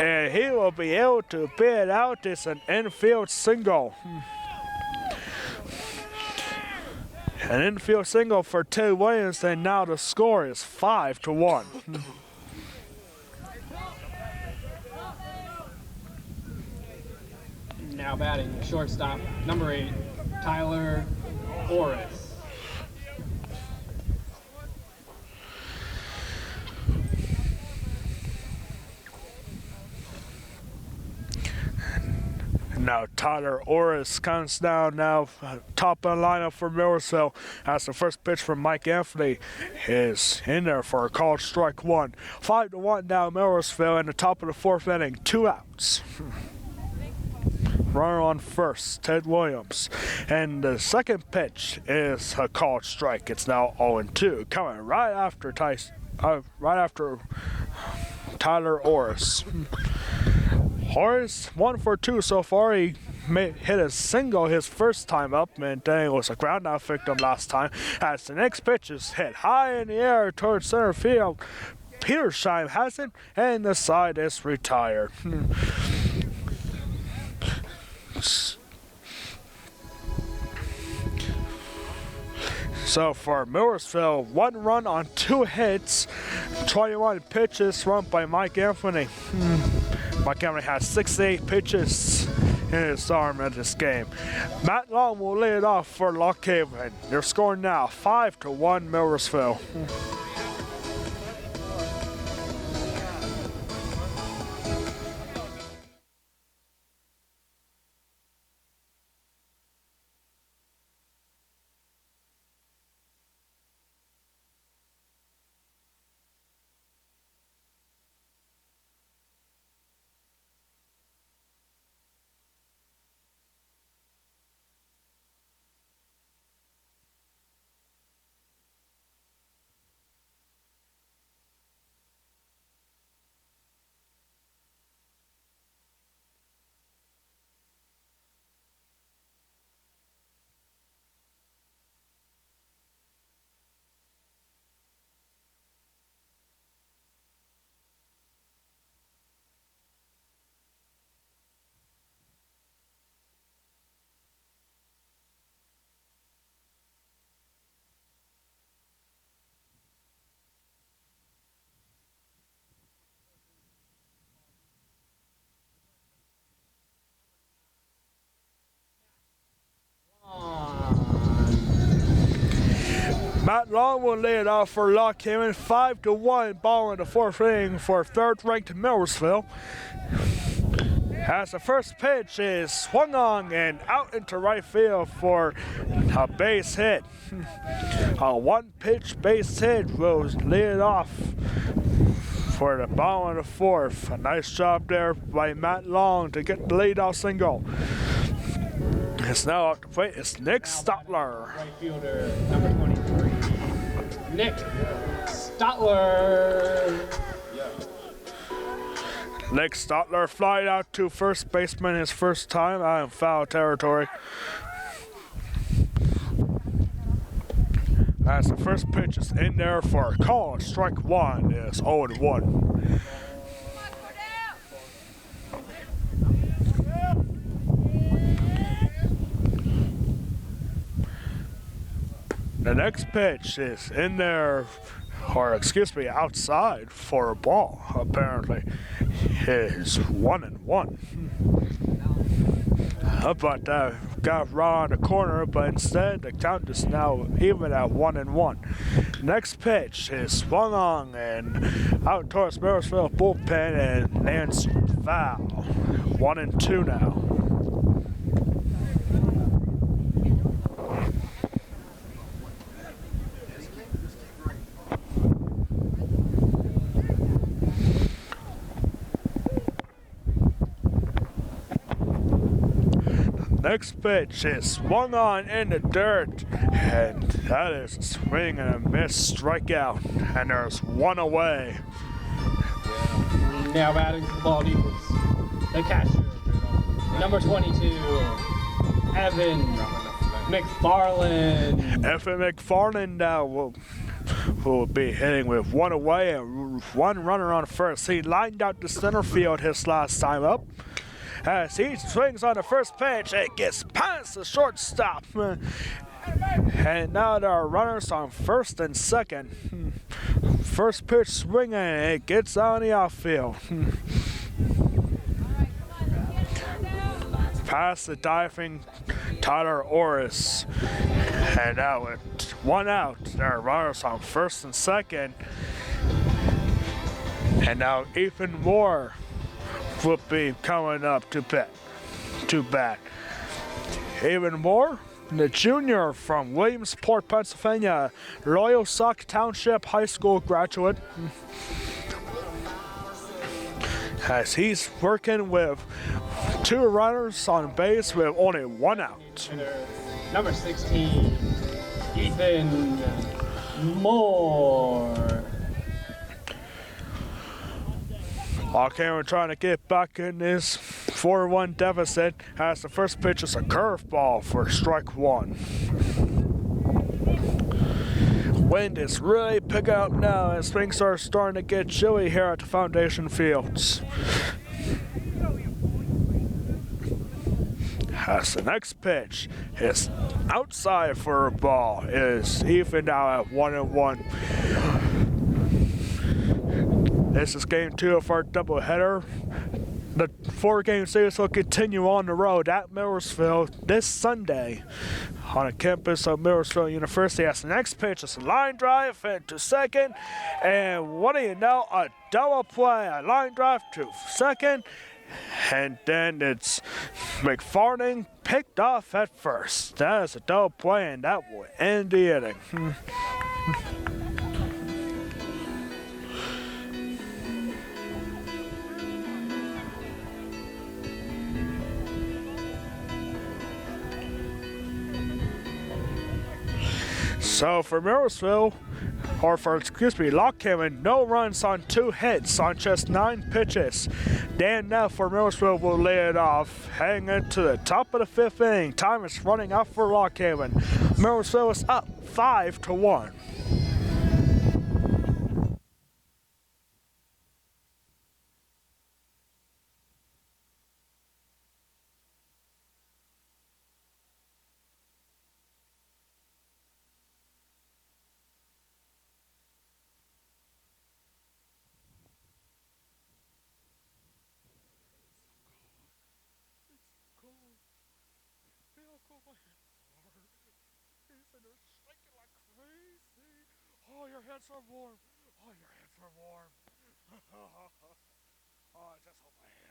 A: And he will be able to bid out. It's an infield single. An infield single for Ted Williams, and now the score is 5-1.
B: Now batting shortstop, number 8, Tyler Orris.
A: Now Tyler Orris comes down now, top of the lineup for Millersville, as the first pitch from Mike Anthony is in there for a called strike 1. 5-1 now Millersville in the top of the 4th inning, 2 outs. Runner on first, Ted Williams. And the second pitch is a called strike. It's now 0-2, coming right after Tyler Orris. Horace 1 for 2 so far. He hit a single his first time up, and then it was a ground out victim last time. As the next pitch is hit high in the air towards center field, Petersheim has it, and the side is retired. So for Millersville, 1 run on 2 hits, 21 pitches run by Mike Anthony. Mike Anthony has 68 pitches in his arm in this game. Matt Long will lead it off for Lock Haven. They're scoring now 5-1 Millersville. Matt Long will lead it off for Lock Haven, 5-1, ball in the 4th inning for 3rd-ranked Millersville. As the first pitch is swung on and out into right field for a base hit. A 1-pitch base hit will lead it off for the ball in the 4th. A nice job there by Matt Long to get the leadoff single. It's now up to plate. It's Nick Stotler.
B: Right fielder, number 23. Nick Stotler.
A: Nick Stotler flied out to first baseman his first time out in foul territory. As the first pitch is in there for a call, strike 1 is 0-1. The next pitch is in there, or excuse me, outside for a ball, apparently. It is 1-1. But got right on the corner, but instead the count is now even at 1-1. Next pitch is swung on and out towards Millersville bullpen and lands foul. 1-2 now. Next pitch is swung on in the dirt, and that is a swing and a miss strikeout, and there's 1 away.
B: Now batting to the ball is the catcher, number 22, Evan McFarland.
A: Evan McFarland now will be hitting with 1 away and 1 runner on first. He lined out to center field his last time up. As he swings on the first pitch, it gets past the shortstop. And now there are runners on first and second. First pitch swinging, it gets on the outfield. Past the diving Tyler Orris. And now with 1 out, there are runners on first and second. And now Ethan Moore will be coming up to bat. Even more, the junior from Williamsport, Pennsylvania, Loyalsock Township High School graduate. As he's working with 2 runners on base with only 1 out.
B: Number 16, Ethan Moore.
A: Okay, we're trying to get back in this 4-1 deficit as the first pitch is a curveball for strike 1. Wind is really picking up now as things are starting to get chilly here at the Foundation Fields. As the next pitch is outside for a ball. It is even now at 1-1. This is game 2 of our doubleheader. The 4-game series will continue on the road at Millersville this Sunday on the campus of Millersville University. As the next pitch is a line drive into second, and what do you know, a double play, a line drive to second, and then it's McFarling picked off at first. That is a double play, and that will end the inning. So for Millersville, Lockhaven, no runs on 2 hits on just 9 pitches. Dan Neff for Millersville will lay it off, heading into the top of the 5th inning. Time is running out for Lockhaven. Millersville is up 5-1. Oh, your hands are warm. Oh, your hands are warm. Oh, I just hold my hands.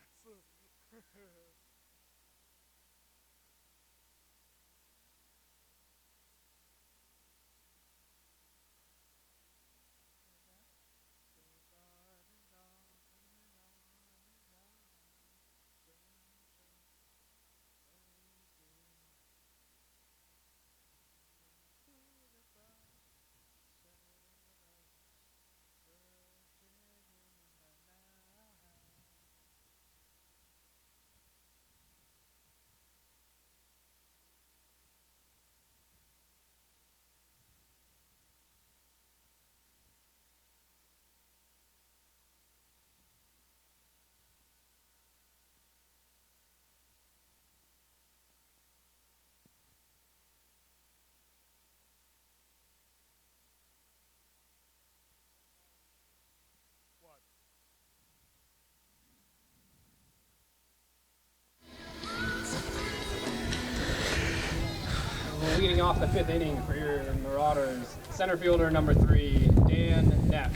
B: Leading off the 5th inning for your Marauders, center fielder number 3, Dan Neff.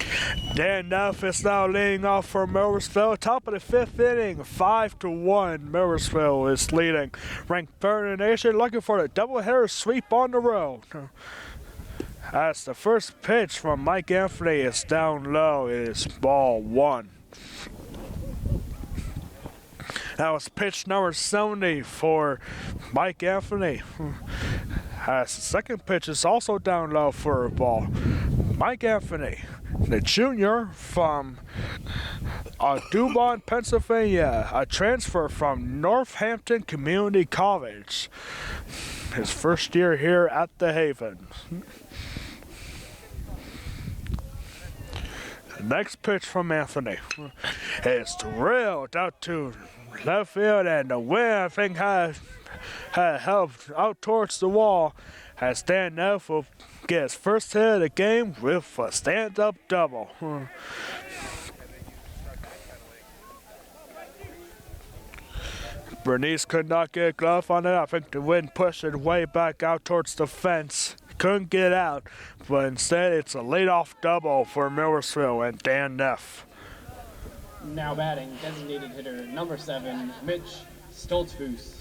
A: Dan Neff is now leading off for Millersville. Top of the 5th inning, 5-1. Millersville is leading. Ranked 3rd in the nation, looking for the doubleheader sweep on the road. As the first pitch from Mike Anthony is down low, it is ball 1. That was pitch number 70 for Mike Anthony. As the second pitch is also down low for a ball. Mike Anthony, the junior from Dubon, Pennsylvania, a transfer from Northampton Community College. His first year here at the Haven. The next pitch from Anthony is drilled out to left field, and the wind, I think, had helped out towards the wall, as Dan Neff will get his first hit of the game with a stand-up double. Bernice could not get a glove on it. I think the wind pushed it way back out towards the fence. Couldn't get out, but instead it's a leadoff double for Millersville and Dan Neff.
B: Now batting, designated hitter number 7, Mitch Stoltzfus.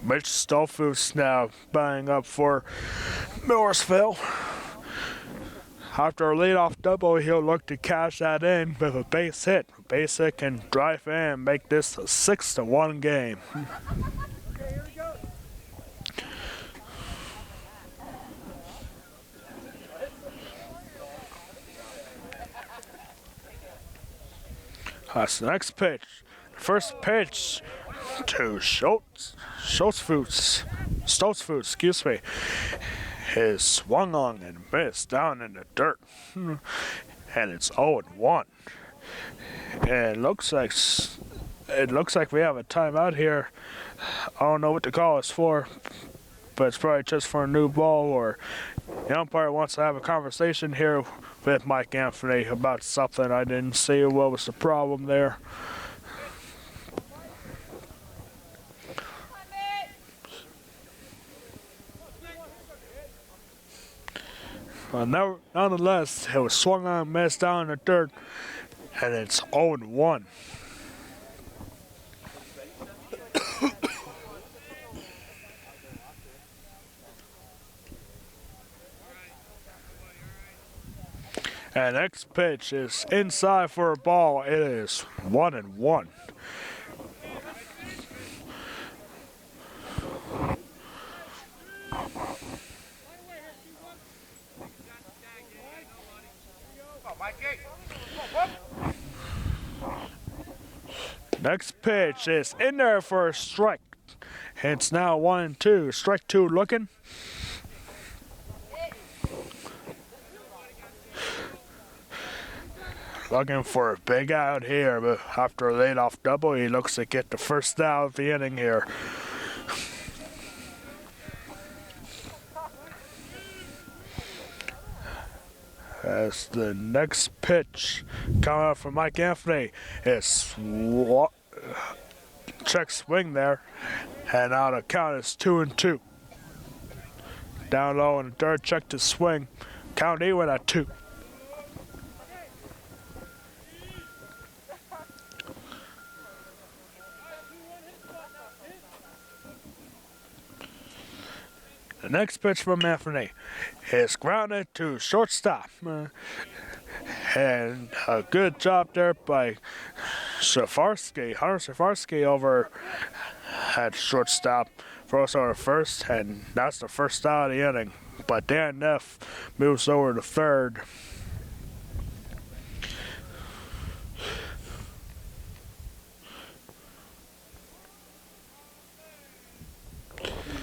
A: Mitch Stoltzfus now batting up for Millersville. After a leadoff double, he'll look to cash that in with a base hit. A base hit can drive in and make this a 6-1 game.
D: Okay, here we go.
A: That's the next pitch. First pitch to Stoltzfus, excuse me, is swung on and missed down in the dirt. And it's 0-1. And it looks like It looks like we have a timeout here. I don't know what to call this for, but it's probably just for a new ball, or the umpire wants to have a conversation here with Mike Anthony about something. I didn't see what was the problem there. Well, nonetheless, it was swung on and missed down in the third, and it's 0-1. And next pitch is inside for a ball. It is 1-1. Next pitch is in there for a strike. It's now 1-2. Strike two looking. Looking for a big out here, but after a leadoff double, he looks to get the first out of the inning here. As the next pitch coming up from Mike Anthony is check swing there, and now the count is 2-2. Down low in the third, check to swing. Count even at 2. The next pitch from Anthony is grounded to shortstop. And a good job there by Hunter Shafarsky over at shortstop. Throws over first, and that's the first out of the inning. But Dan Neff moves over to third.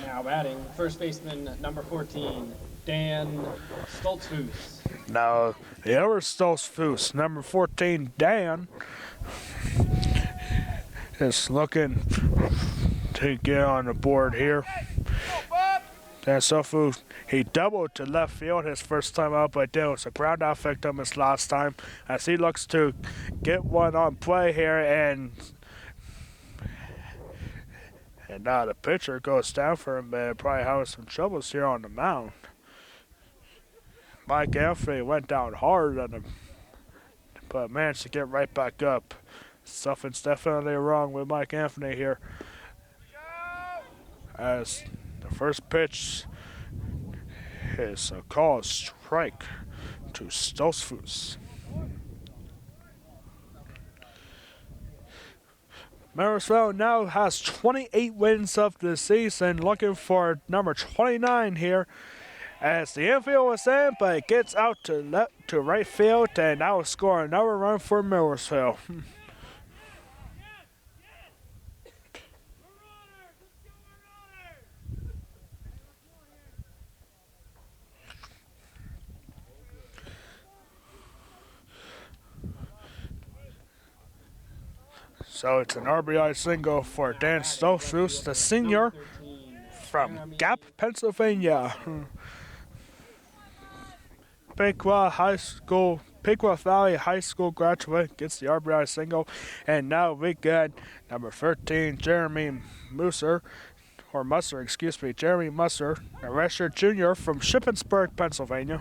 B: Now batting, first baseman number 14, Dan Stoltzfus.
A: Now, the other Stoltzfus, number 14, Dan, is looking to get on the board here. Dan Stoltzfus, he doubled to left field his first time out, but there was a ground out victim his last time, as he looks to get one on play here, and now the pitcher goes down for him, and probably having some troubles here on the mound. Mike Anthony went down hard on him, but managed to get right back up. Something's definitely wrong with Mike Anthony here, as the first pitch is a called strike to Stoltzfus. Millersville now has 28 wins of the season, looking for number 29 here, as the infield was in, but it gets out to right field, and that will score another run for Millersville. So it's an RBI single for Dan Stoltzfus, the senior from Gap, Pennsylvania. Piqua Valley High School graduate gets the RBI single, and now we get number 13, Jeremy Musser, a redshirt junior from Shippensburg, Pennsylvania.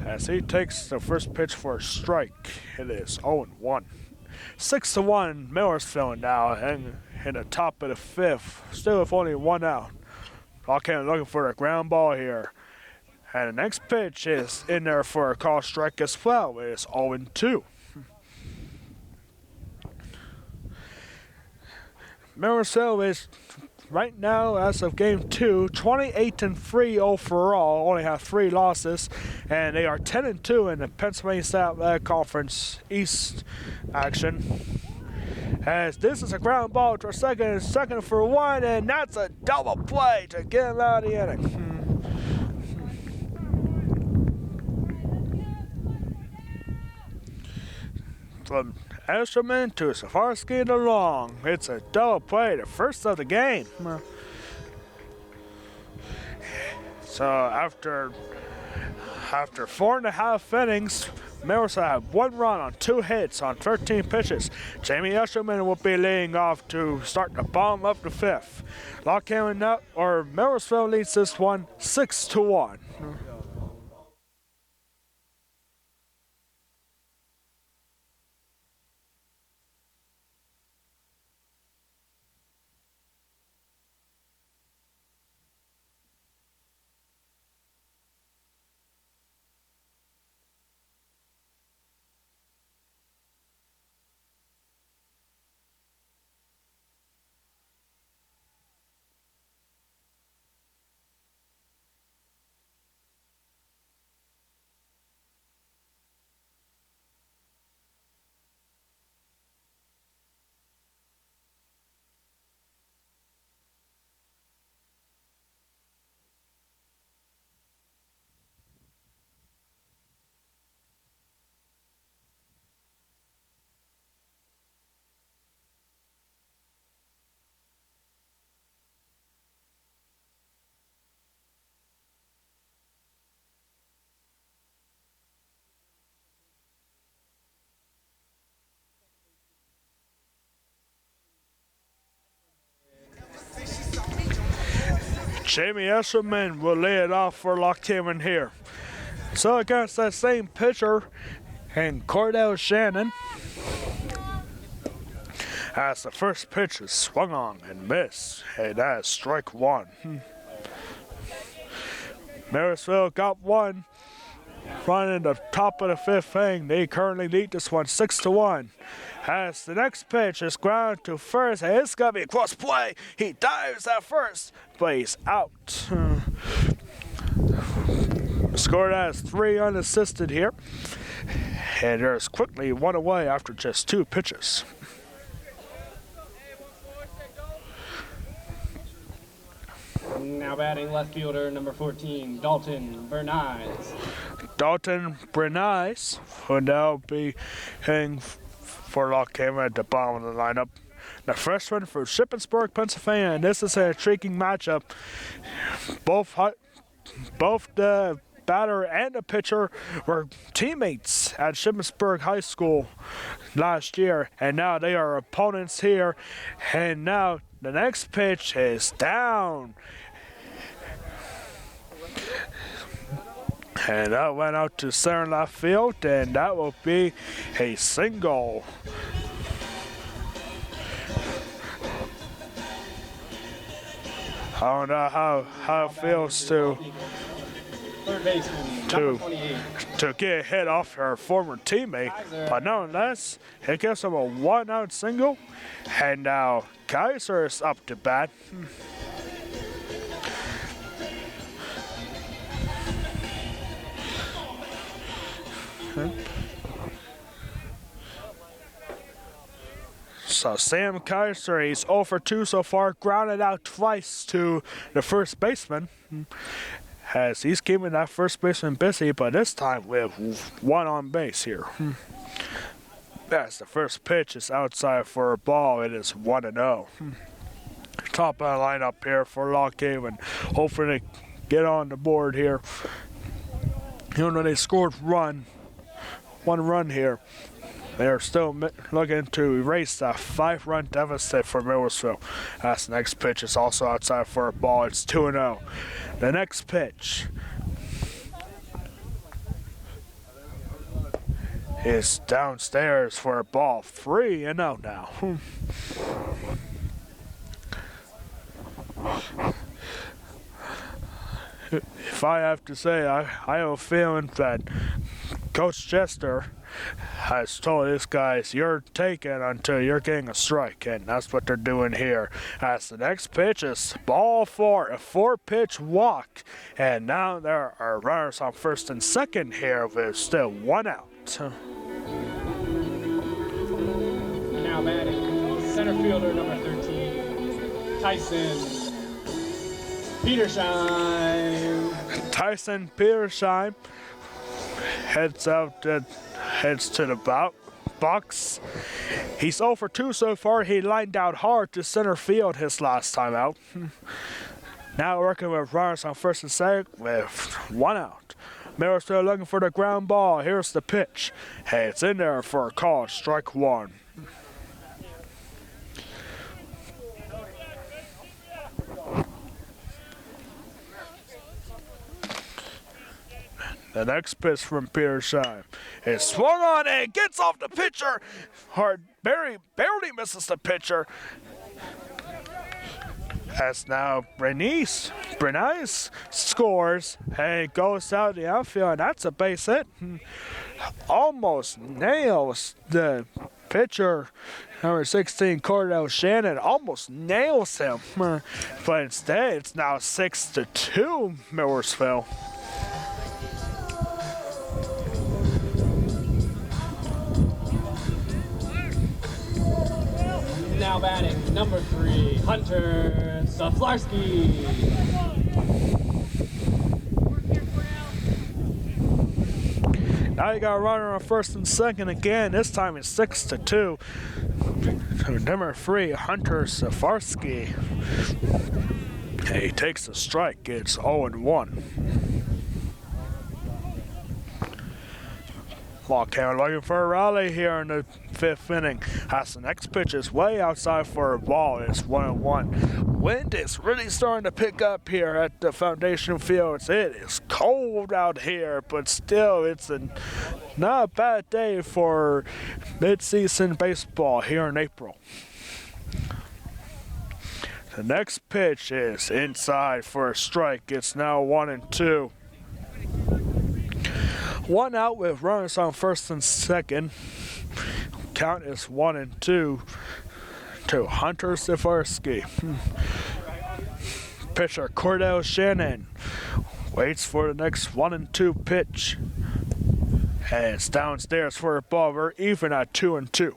A: As he takes the first pitch for a strike, it is 0-1. 6-1 Millersville now, and in the top of the fifth, still with only one out. Hawkins looking for a ground ball here. And the next pitch is in there for a call strike as well. It is 0-2. Millersville is right now, as of game 2, 28-3 overall. Only have 3 losses, and they are 10-2 in the Pennsylvania State Conference East action. As this is a ground ball to second for 1, and that's a double play to get him out of the inning. Eshelman to Safarski to Long. It's a double play, the first of the game. So after 4.5 innings, Millersville had 1 run on 2 hits on 13 pitches. Jamie Eshelman will be leading off to start the bottom of the 5th. Millersville leads this one 6-1. Jamie Eshelman will lay it off for Lockhaven here. So against that same pitcher and Cordell Shannon, as the first pitch is swung on and missed, and that is strike 1. Millersville got 1 run in the top of the 5th inning. They currently lead this one 6-1. As the next pitch is ground to first, and it's going to be a cross play. He dives at first, but he's out. Scored as 3 unassisted here. And there's quickly 1 away after just 2 pitches.
B: Now batting left fielder number 14, Dalton Bernice.
A: Dalton Bernice will now be hitting for Lockhaven at the bottom of the lineup. The freshman from Shippensburg, Pennsylvania, and this is an intriguing matchup. Both the batter and the pitcher were teammates at Shippensburg High School last year, and now they are opponents here. And now the next pitch is down. And that went out to center left field, and that will be a single. I don't know how it feels to
B: Third baseman, number 28.
A: to get a hit off her former teammate, but nonetheless, it gives him a 1-out single, and now Kaiser is up to bat. So Sam Kaiser, he's 0 for 2 so far, grounded out twice to the first baseman. As he's keeping that first baseman busy, but this time with 1 on base here. As the first pitch is outside for a ball, it is 1-0. Top of the lineup here for Lockhaven, hoping to get on the board here. Even though they scored 1 run here, they are still looking to erase that 5-run deficit for Millersville. As the next pitch is also outside for a ball, it's 2-0. The next pitch is downstairs for a ball, 3-0 now. If I have to say, I have a feeling that Coach Chester has told these guys, you're taking until you're getting a strike, and that's what they're doing here. As the next pitch is ball 4, a 4-pitch walk, and now there are runners on first and second here with still 1 out.
B: Now batting center fielder number 13, Tyson Petersheim.
A: Tyson Petersheim heads to the bout Bucks. He's 0 for 2 so far. He lined out hard to center field his last time out. Now working with runners on first and second with 1 out. Millersville looking for the ground ball. Here's the pitch. Hey, it's in there for a call. Strike 1. The next pitch from Peter Shine is swung on and gets off the pitcher. Hard barely misses the pitcher. As now Bernice scores and goes out the outfield, and that's a base hit. Almost nails the pitcher, number 16, Cordell Shannon, almost nails him. But instead, it's now 6-2 Millersville.
B: Now batting, number 3, Hunter Saflarski.
A: Now you got a runner on first and second again. This time it's 6-2. Number 3, Hunter Saflarski. He takes a strike. It's 0-1. Lockhand looking for a rally here in the 5th inning. As the next pitch is way outside for a ball. It's 1-1. Wind is really starting to pick up here at the Foundation Fields. It is cold out here, but still it's not a bad day for mid-season baseball here in April. The next pitch is inside for a strike. It's now 1-2. 1 out with runners on first and second. Count is 1-2 to Hunter Saflarski. Pitcher Cordell Shannon waits for the next 1-2 pitch. And it's downstairs for a ball. We're even at 2-2.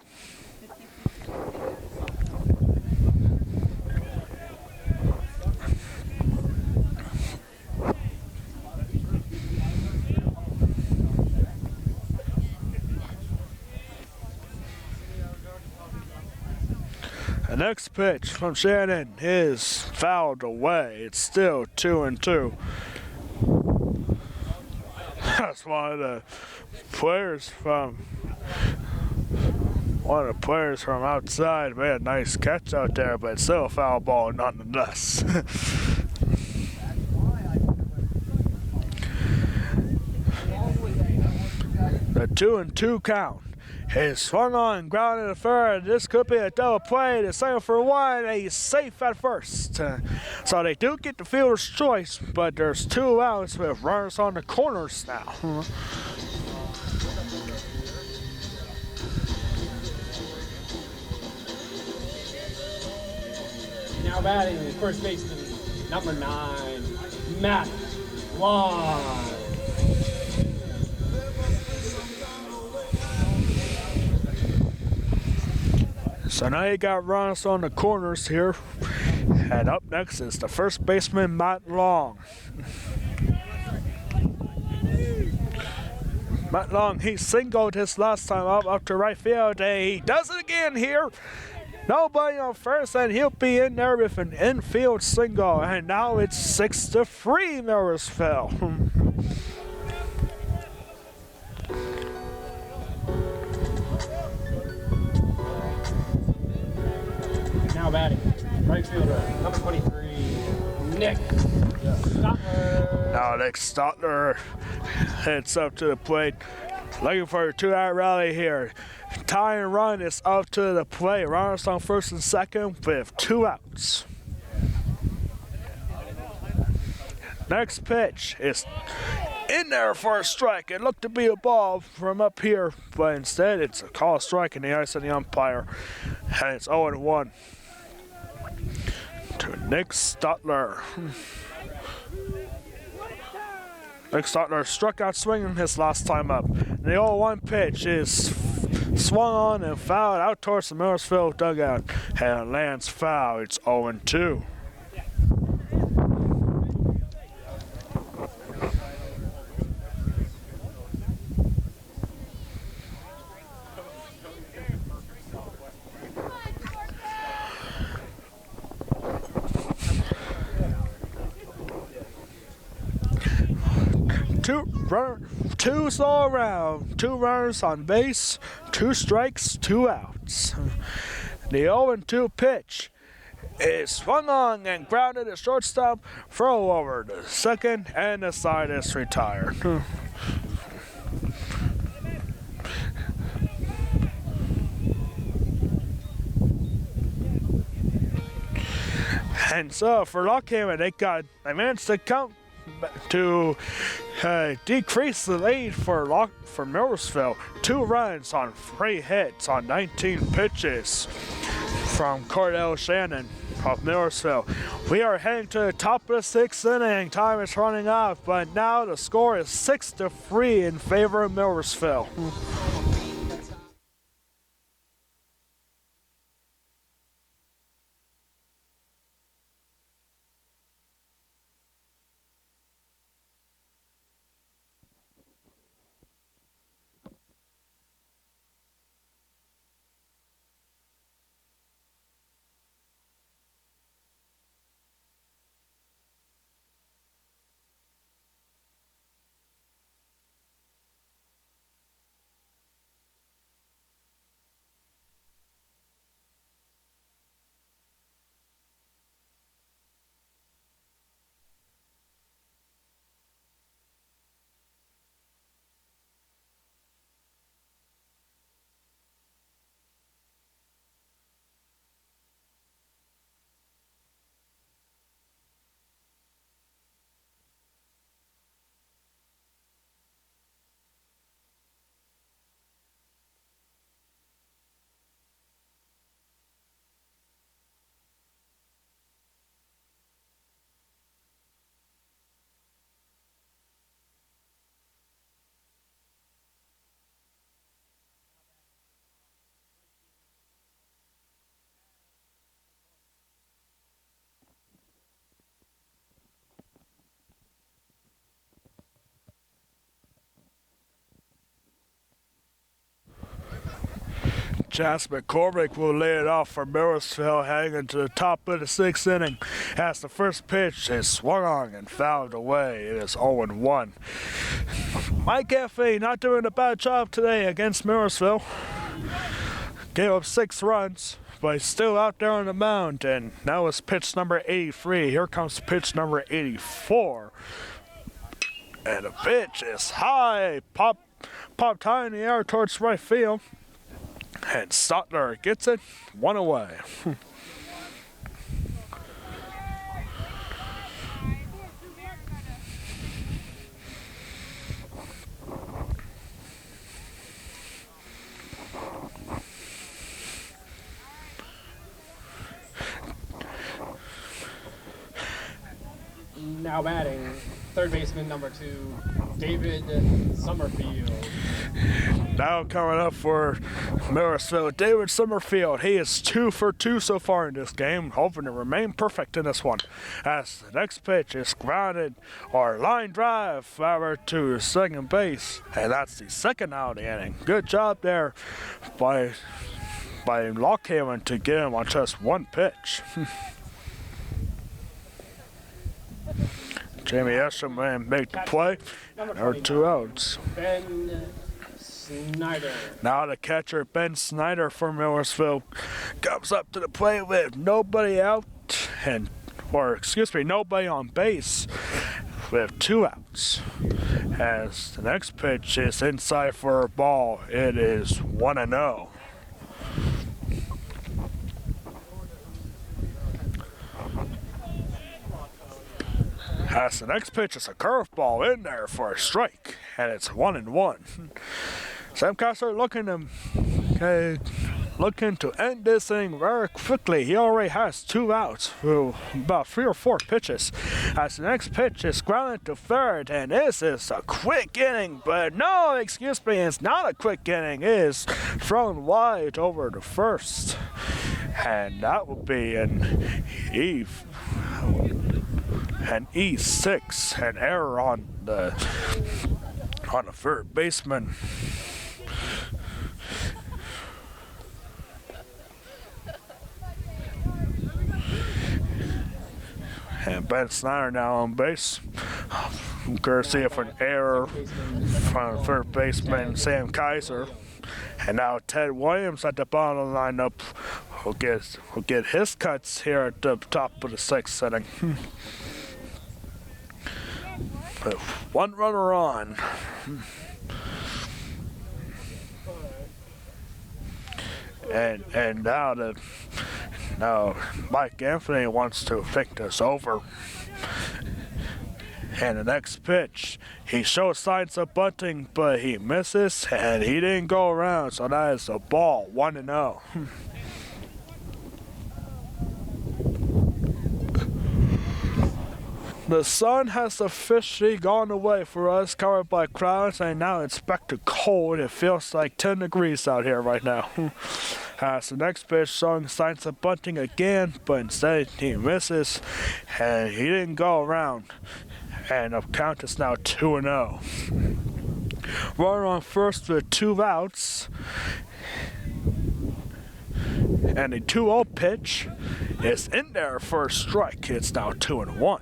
A: The next pitch from Shannon is fouled away. It's still 2-2. That's one of the players from outside made a nice catch out there, but it's still a foul ball nonetheless. The 2-2 count. He's swung on, grounded to third. This could be a double play. The second for 1, and he's safe at first. So they do get the fielder's choice, but there's 2 outs with runners on the corners now.
B: Now batting, first baseman, number 9, Matt Long.
A: So now you got runners on the corners here. And up next is the first baseman, Matt Long. Matt Long, he singled his last time up to right field. And he does it again here. Nobody on first, and he'll be in there with an infield single. And now it's 6-3 Millersville.
B: Now batting, right fielder, number 23, Nick Stotler.
A: Now Nick Stotler heads up to the plate, looking for a 2-out rally here. Tying run is up to the plate. Runners on first and second with 2 outs. Next pitch is in there for a strike. It looked to be a ball from up here, but instead it's a call strike in the eyes of the umpire, and it's 0-1. To Nick Stotler. Nick Stotler struck out swinging his last time up. The 0-1 pitch is swung on and fouled out towards the Millersville dugout, and lands foul. It's 0-2. two slow around, 2 runners on base, 2 strikes, 2 outs. The 0-2 pitch is swung on and grounded to shortstop, throw over to second, and the side is retired. And so for Lockhaven, they managed to come to decrease the lead for Millersville. 2 runs on 3 hits on 19 pitches from Cordell Shannon of Millersville. We are heading to the top of the 6th inning. Time is running off, but now the score is 6-3 in favor of Millersville. Jasper Corbick will lay it off for Millersville, heading into the top of the 6th inning. As the first pitch is swung on and fouled away, it is 0-1. Mike Effie not doing a bad job today against Millersville. Gave up 6 runs, but he's still out there on the mound. And now is pitch number 83. Here comes pitch number 84. And the pitch is high, popped high in the air towards right field. And Stotler gets it 1 away.
B: Now batting, third baseman number 2, David Summerfield.
A: Now coming up for Millersville, David Summerfield. He is 2 for 2 so far in this game, hoping to remain perfect in this one. As the next pitch is grounded or line drive over to second base, and that's the second out of the inning. Good job there by Lockhaven to get him on just 1 pitch. Jamie Esham man make the play. There are 2 outs.
B: Ben Snyder.
A: Now the catcher, Ben Snyder for Millersville, comes up to the plate with nobody out nobody on base with 2 outs. As the next pitch is inside for a ball, it is 1-0. As the next pitch is a curveball in there for a strike, and it's 1-1. Sam Kessler looking to end this thing very quickly. He already has 2 outs through about 3 or 4 pitches. As the next pitch is grounded to third, and this is a quick inning, but no, excuse me, it's not a quick inning. It is thrown wide over to first, and that will be an E6, an error on the third baseman. And Ben Snyder now on base courtesy of an error from third baseman Sam Kaiser. And now Ted Williams at the bottom of the lineup will get his cuts here at the top of the sixth inning. But one runner on. And now Mike Anthony wants to think this over. And the next pitch, he shows signs of bunting, but he misses, and he didn't go around, so that is a ball, 1-0. The sun has officially gone away for us, covered by clouds, and now it's back to cold. It feels like 10 degrees out here right now. So the next pitch showing signs of bunting again, but instead he misses, and he didn't go around. And the count is now 2-0. Runner on first with 2 outs. And a 2-0 pitch is in there for a strike. It's now 2-1.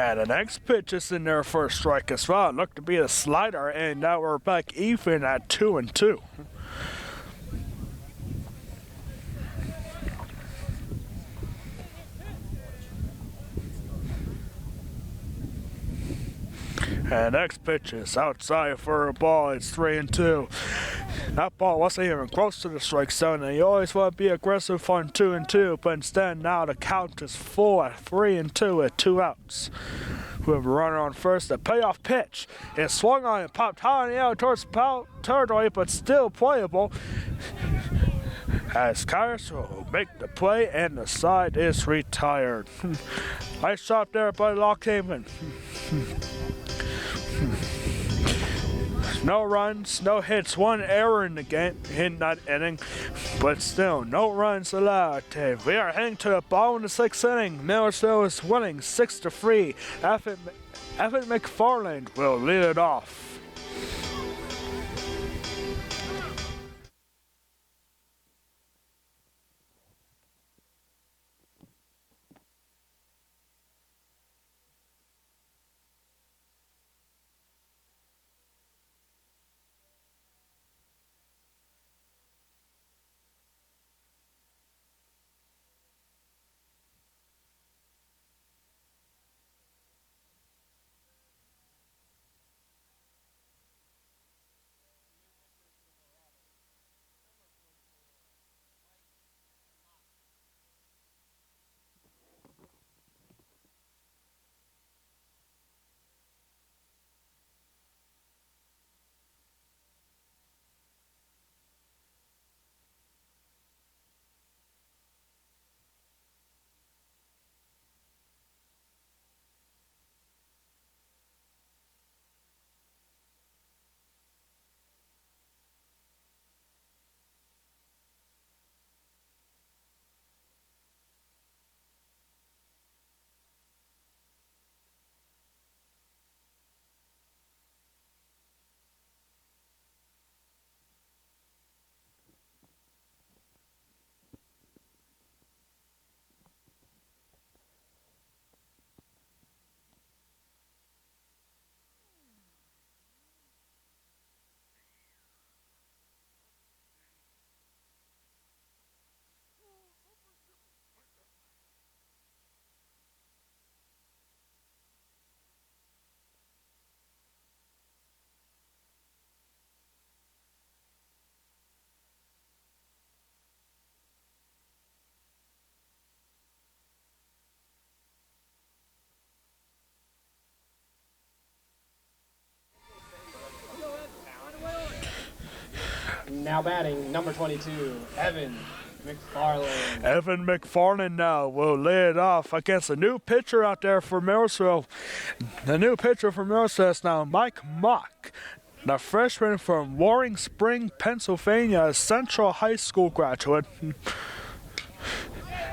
A: And the next pitch is in there for a strike as well. It looked to be a slider, and now we're back even at 2-2. And next pitch is outside for a ball. It's 3-2. That ball wasn't even close to the strike zone, and you always want to be aggressive on 2-2, but instead now the count is full at 3-2 with 2 outs. We have a runner on first. The payoff pitch is swung on and popped high in the air towards foul territory, but still playable. As Kaiser will make the play, and the side is retired. Nice shot there by Lockhaven. No runs, no hits, 1 error in the game, in that inning, but still no runs allowed. We are heading to the bottom of the 6th inning. Millersville is winning 6-3. Evan McFarland will lead it off.
B: Now batting, number 22, Evan McFarland.
A: Evan McFarland now will lay it off against a new pitcher out there for Millersville. The new pitcher for Millersville is now Mike Mock, the freshman from Roaring Spring, Pennsylvania, a Central High School graduate.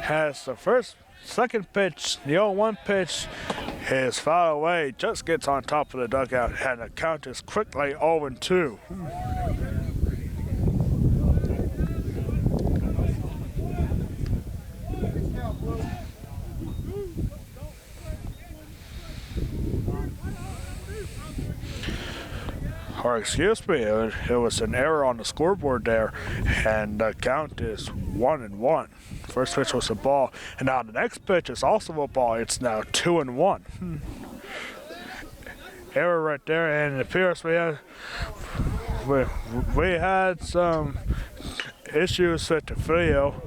A: Has the second pitch, the 0-1 pitch is fouled away, just gets on top of the dugout, and the count is quickly 0-2. or excuse me, it was an error on the scoreboard there, and the count is 1-1. First pitch was a ball, and now the next pitch is also a ball. It's now 2-1. Error right there, and it appears we had some issues with the video,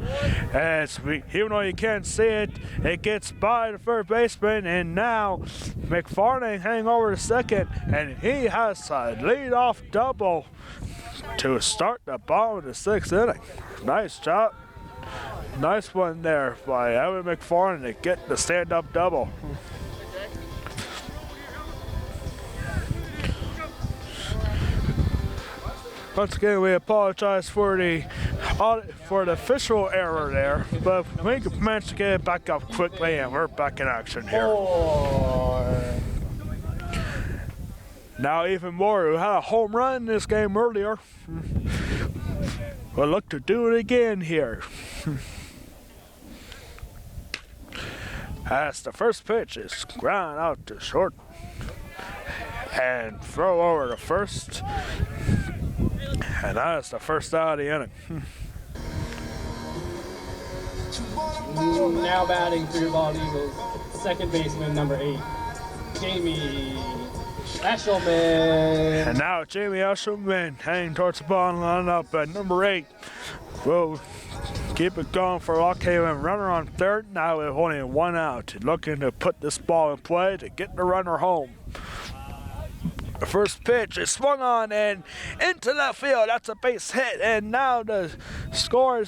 A: as even though you can't see it, it gets by the third baseman, and now McFarlane hang over to second, and he has a lead-off double to start the bottom of the sixth inning. Nice job. Nice one there by Evan McFarlane to get the stand-up double. Once again, we apologize for the official error there, but we managed to get it back up quickly, and we're back in action here. Now even more, we had a home run in this game earlier. We'll look to do it again here. As the first pitch is ground out to short and throw over to first. And that is the first out of the inning.
B: Now batting for your Bald Eagles, second baseman number 8, Jamie Eshelman.
A: And now Jamie Eshelman heading towards the bottom lineup at number 8. We'll keep it going for Lockhaven. Runner on third, now with only 1 out. Looking to put this ball in play to get the runner home. The first pitch is swung on and into left field. That's a base hit, and now the score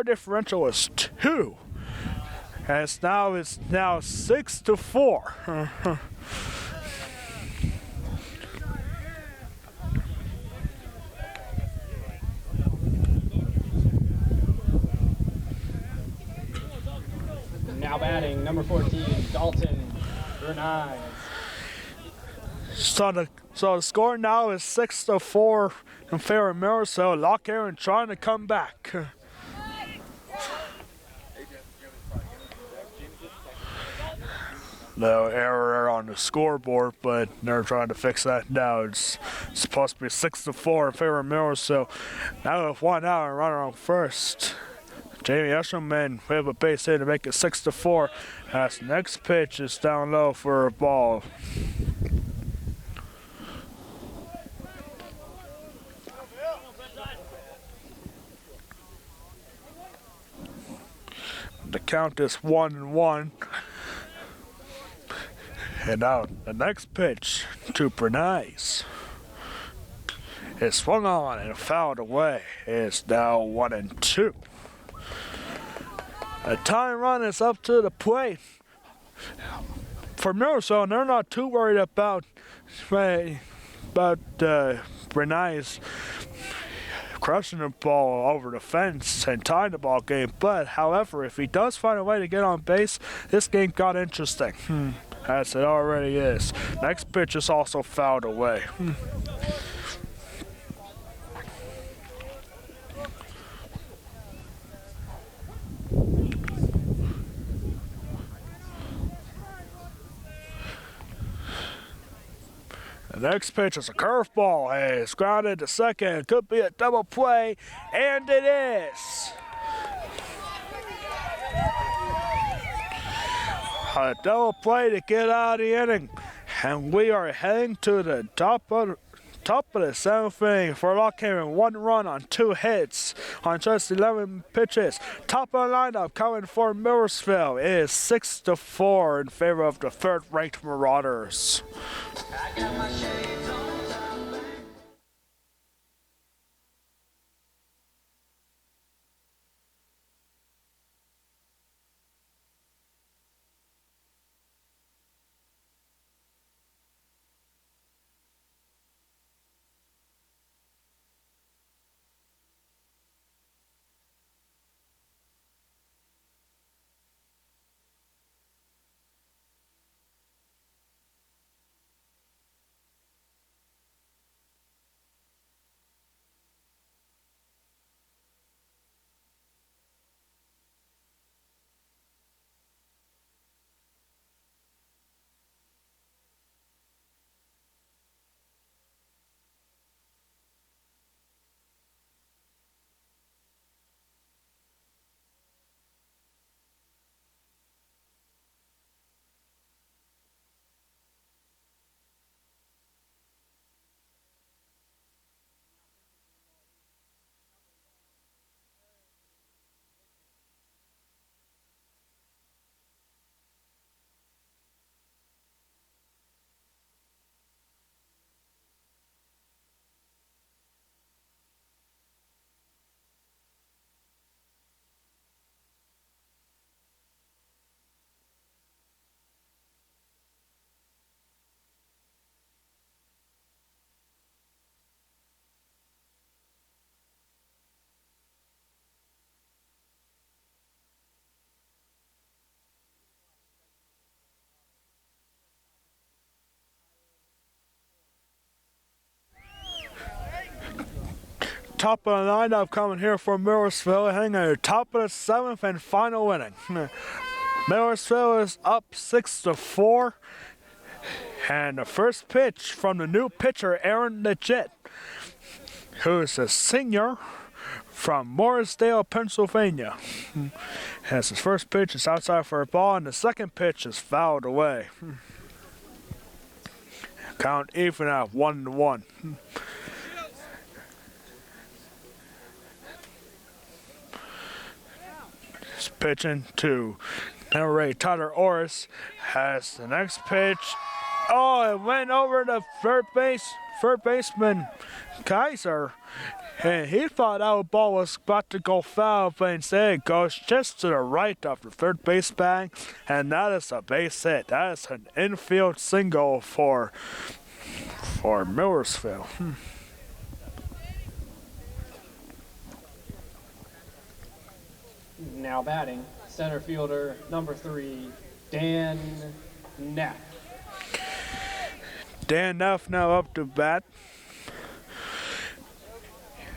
A: differential is 2. And it's now 6-4.
B: Now batting number 14, Dalton Bernice.
A: So the score now is 6-4 in favor of Millersville. Lockhaven trying to come back. No error on the scoreboard, but they're trying to fix that now. It's supposed to be 6-4 in favor of Millersville. Now with 1 out and runner on first. Jamie Eshelman with a base hit to make it 6-4. As the next pitch is down low for a ball. The count is 1-1. And now the next pitch to Bernice is swung on and fouled away. It's now 1-2. The tying run is up to the plate. For Millersville, they're not too worried about Bernice crushing the ball over the fence and tying the ball game. But, however, if he does find a way to get on base, this game got interesting. As it already is. Next pitch is also fouled away. The next pitch is a curveball. It's grounded to second. Could be a double play, and it is. A double play to get out of the inning, and we are heading to the top of the seventh inning for Lockhaven. 1 run on 2 hits on just 11 pitches. Top of the lineup coming for Millersville is 6-4 in favor of the third-ranked Marauders. top of the lineup coming here for Millersville, hitting at the top of the 7th and final inning. Millersville is up 6-4. And the first pitch from the new pitcher, Aaron Legit, who's a senior from Morrisdale, Pennsylvania. As his first pitch is outside for a ball, and the second pitch is fouled away. Count even at 1-1. He's pitching to number 8, Tyler Orris, has the next pitch. Oh, it went over the third baseman, Kaiser. And he thought that ball was about to go foul, but instead it goes just to the right of the third base bag, and that is a base hit. That is an infield single for Millersville.
B: Now batting, center fielder number 3, Dan Neff.
A: Dan Neff now up to bat.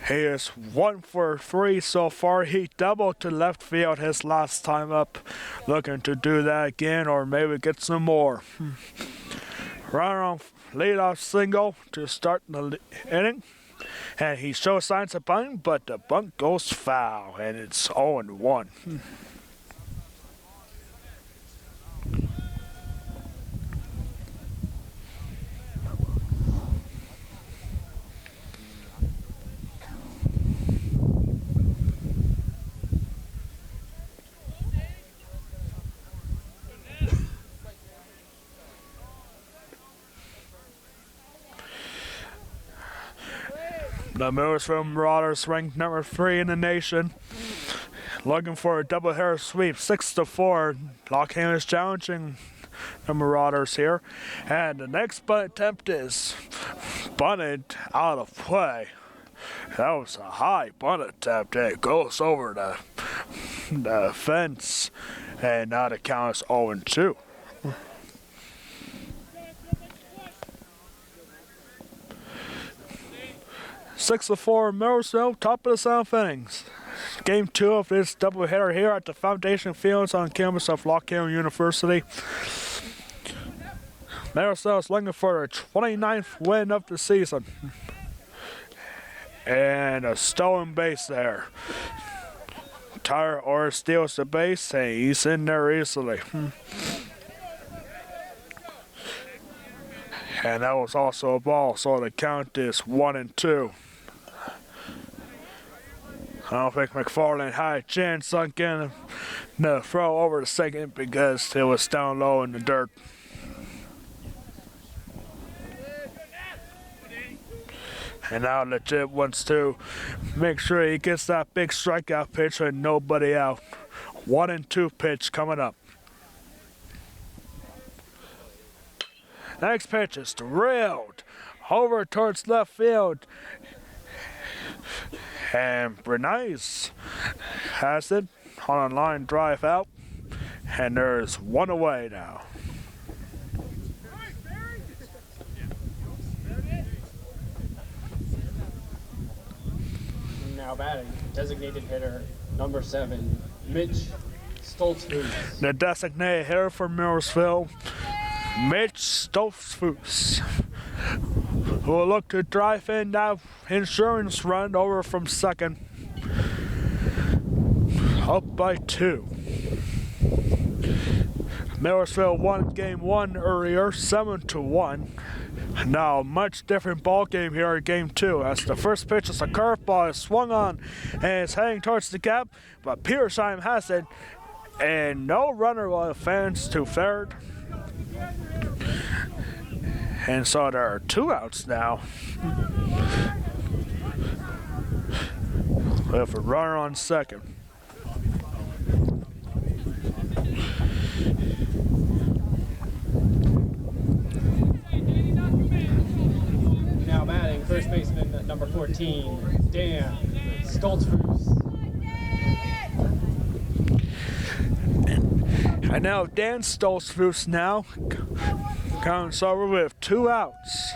A: He is 1 for 3 so far. He doubled to left field his last time up. Looking to do that again or maybe get some more. Runner on leadoff single to start the inning. And he shows signs of bunting, but the bunt goes foul, and it's 0-1. The Millersville Marauders ranked number 3 in the nation, looking for a doubleheader sweep, 6-4. Lockham is challenging the Marauders here, and the next bunt attempt is bunted out of play. That was a high bunt attempt. It goes over the fence, and now the count is 0-2. 6-4 Millersville, top of the 7th innings. Game 2 of this doubleheader here at the Foundation Fields on campus of Lockham University. Millersville is looking for their 29th win of the season. And a stolen base there. Tyler Orr steals the base, and he's in there easily. And that was also a ball, so the count is 1-2. I don't think McFarland had a chance sunk in the throw over the second because it was down low in the dirt. And now Legit wants to make sure he gets that big strikeout pitch and nobody out. 1-2 pitch coming up. Next pitch is drilled over towards left field. And Bernice has it on a line drive out. And there's one away now.
B: Now batting, designated hitter number 7, Mitch Stoltzfus.
A: The designated hitter for Millersville, Mitch Stoltzfus, who will look to drive in that insurance run over from second. Up by 2. Millersville won game 1 earlier, 7-1. Now, much different ball game here in game 2, as the first pitch is a curveball, is swung on, and it's heading towards the gap, but Petersheim has it, and no runner will advance to third. And so there are 2 outs now, with a runner on second.
B: Now batting, first baseman number 14, Dan Stoltzfus.
A: And now Dan Stoltzfus now comes over with 2 outs.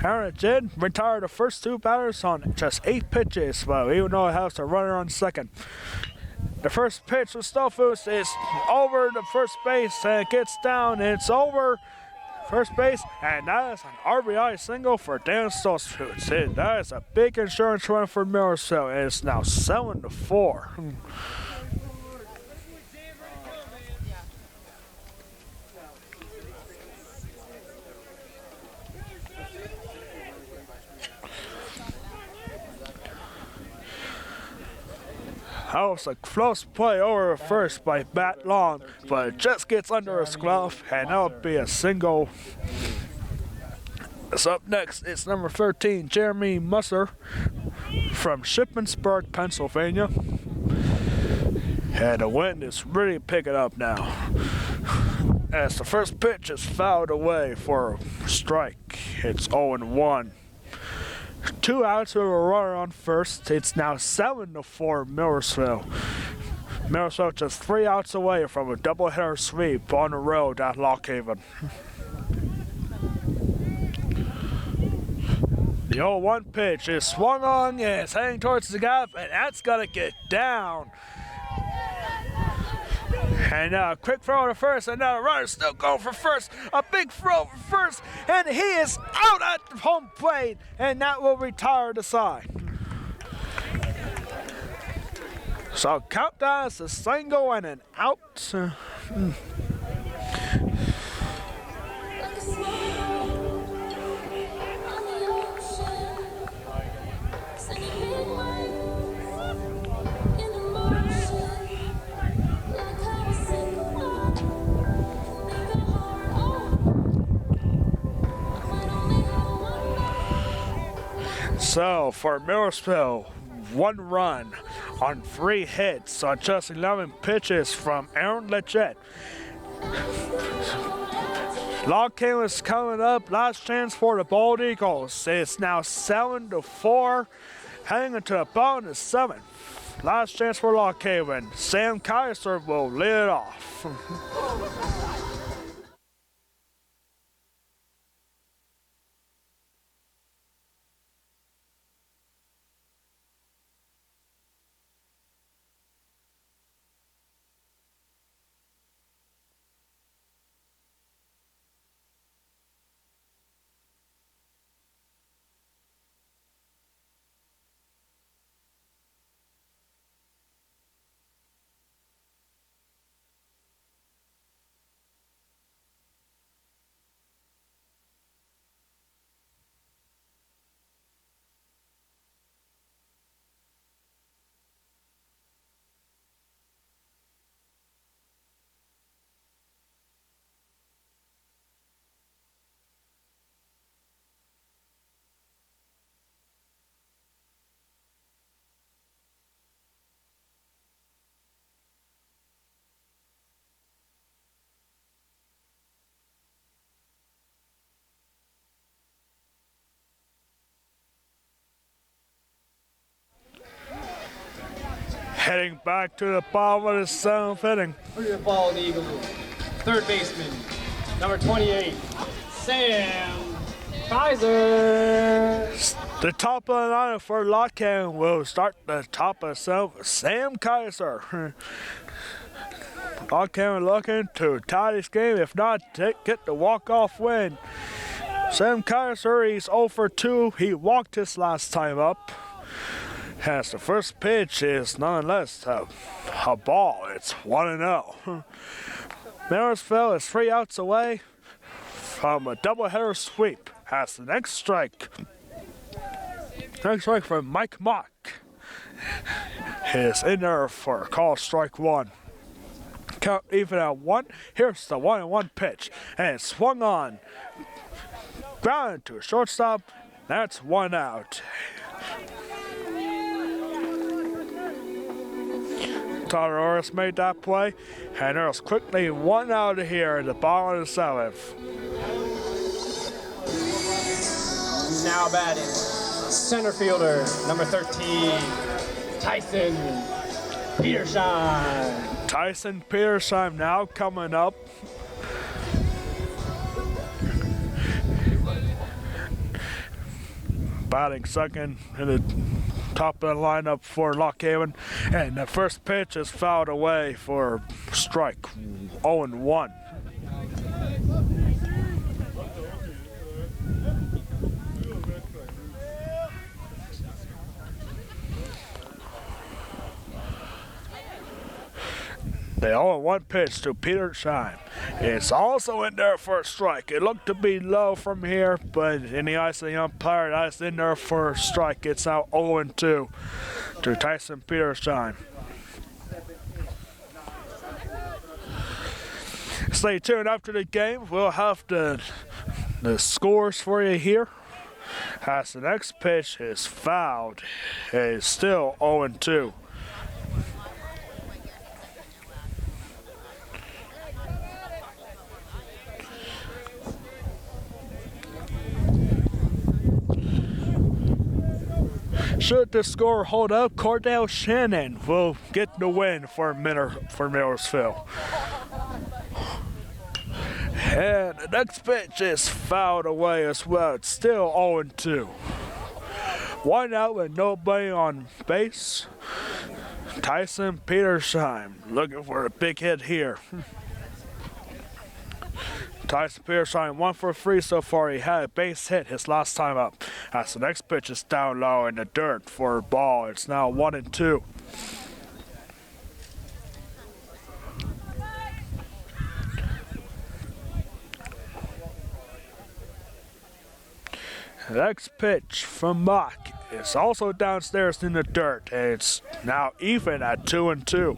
A: Aaron did retire the first two batters on just 8 pitches, but even though it has a runner on second. The first pitch with Stolfus is over the first base and it gets down and it's over first base, and that is an RBI single for Dan Stolfus. That is a big insurance run for Millersville, and it's now 7-4. That was a close play over first by Bat Long, but it just gets under his glove, and that'll be a single. So up next, it's number 13, Jeremy Musser from Shippensburg, Pennsylvania. And the wind is really picking up now, as the first pitch is fouled away for a strike. It's 0-1. 2 outs with a runner on first. It's now 7-4 Millersville. Millersville just 3 outs away from a doubleheader sweep on the road at Lockhaven. The 0-1 pitch is swung on and it's heading towards the gap, and that's gonna get down. And a quick throw to first, and now the runner's still going for first. A big throw for first, and he is out at the home plate, and that will retire the side. So countdown is a single and an out. So for Millersville, 1 run on 3 hits on just 11 pitches from Aaron Leggett. Lockhaven is coming up. Last chance for the Bald Eagles. It's now 7-4, heading into the bottom of the 7th. Last chance for Lockhaven. Sam Kaiser will lead it off. Heading back to the bottom of the 7th inning.
B: For the Bald Eagles, third baseman, number 28, Sam Kaiser.
A: The top of the lineup for Lockhaven will start the top of the 7th. Sam Kaiser. Lockhaven looking to tie this game, if not, get the walk-off win. Sam Kaiser, he's 0 for 2. He walked his last time up. As the first pitch is nonetheless a ball. It's 1-0. Millersville is 3 outs away from a doubleheader sweep. As the next strike from Mike Mock is in there for call strike 1. Count even at 1. Here's the 1-1 pitch, and it's swung on. Grounded to a shortstop. That's 1 out. Tyler Orris made that play, and there's quickly 1 out of here at the bottom of the 7th.
B: Now batting, center fielder, number 13, Tyson Petersheim.
A: Tyson Petersheim now coming up. batting second in the top of the lineup for Lock Haven. And the first pitch is fouled away for strike 0-1. The 0-1 pitch to Peter Shine. It's also in there for a strike. It looked to be low from here, but in the eyes of the umpire, that's in there for a strike. It's now 0-2 to Tyson Petershine. Stay tuned after the game. We'll have the scores for you here. As the next pitch is fouled, it's still 0-2. Should the score hold up, Cordell Shannon will get the win for Millersville. And the next pitch is fouled away as well. It's still 0-2. 1 out with nobody on base. Tyson Petersheim looking for a big hit here. Tyson Petersheim 1 for 3 so far. He had a base hit his last time up. As the next pitch is down low in the dirt for a ball. It's now 1-2. The next pitch from Mock is also downstairs in the dirt, and it's now even at 2-2.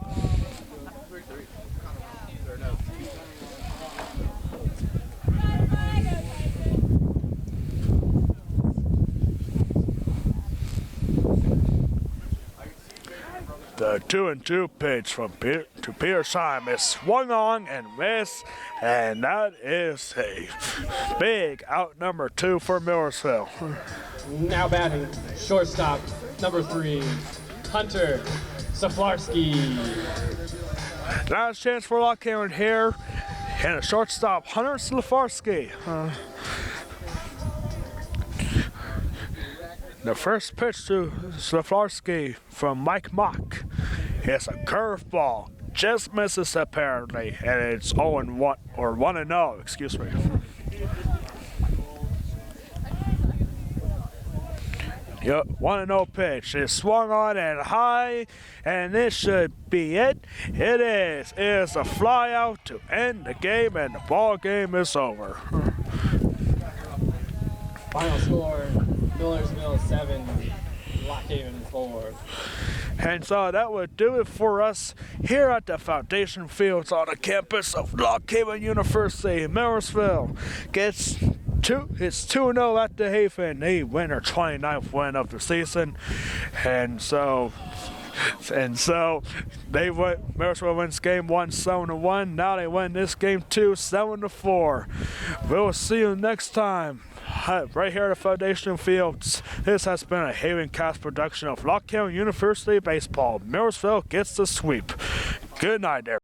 A: The 2-2 pitch from to Petersheim is swung on and missed, and that is a big out number 2 for Millersville.
B: Now batting, shortstop, number 3, Hunter Saflarski.
A: Last chance for Lock Haven here, and a shortstop, Hunter Saflarski. The first pitch to Saflarski from Mike Mock is a curveball. Just misses apparently, and it's 0-1 or 1-0, excuse me. Yep, 1-0 pitch. It's swung on and high, and this should be it. It is. It is a fly out to end the game, and the ball game is over.
B: Final score, Millersville 7, Lock Haven 4.
A: And so that would do it for us here at the Foundation Fields on the campus of Lock Haven University. Millersville gets it's 2-0 at the Haven. They win their 29th win of the season. And so they went. Millersville wins game 1 7-1. Now they win this game 2 7-4. We'll see you next time right here at the Foundation Fields. This has been a Haven Cast production of Lock Haven University Baseball. Millersville gets the sweep. Good night, there.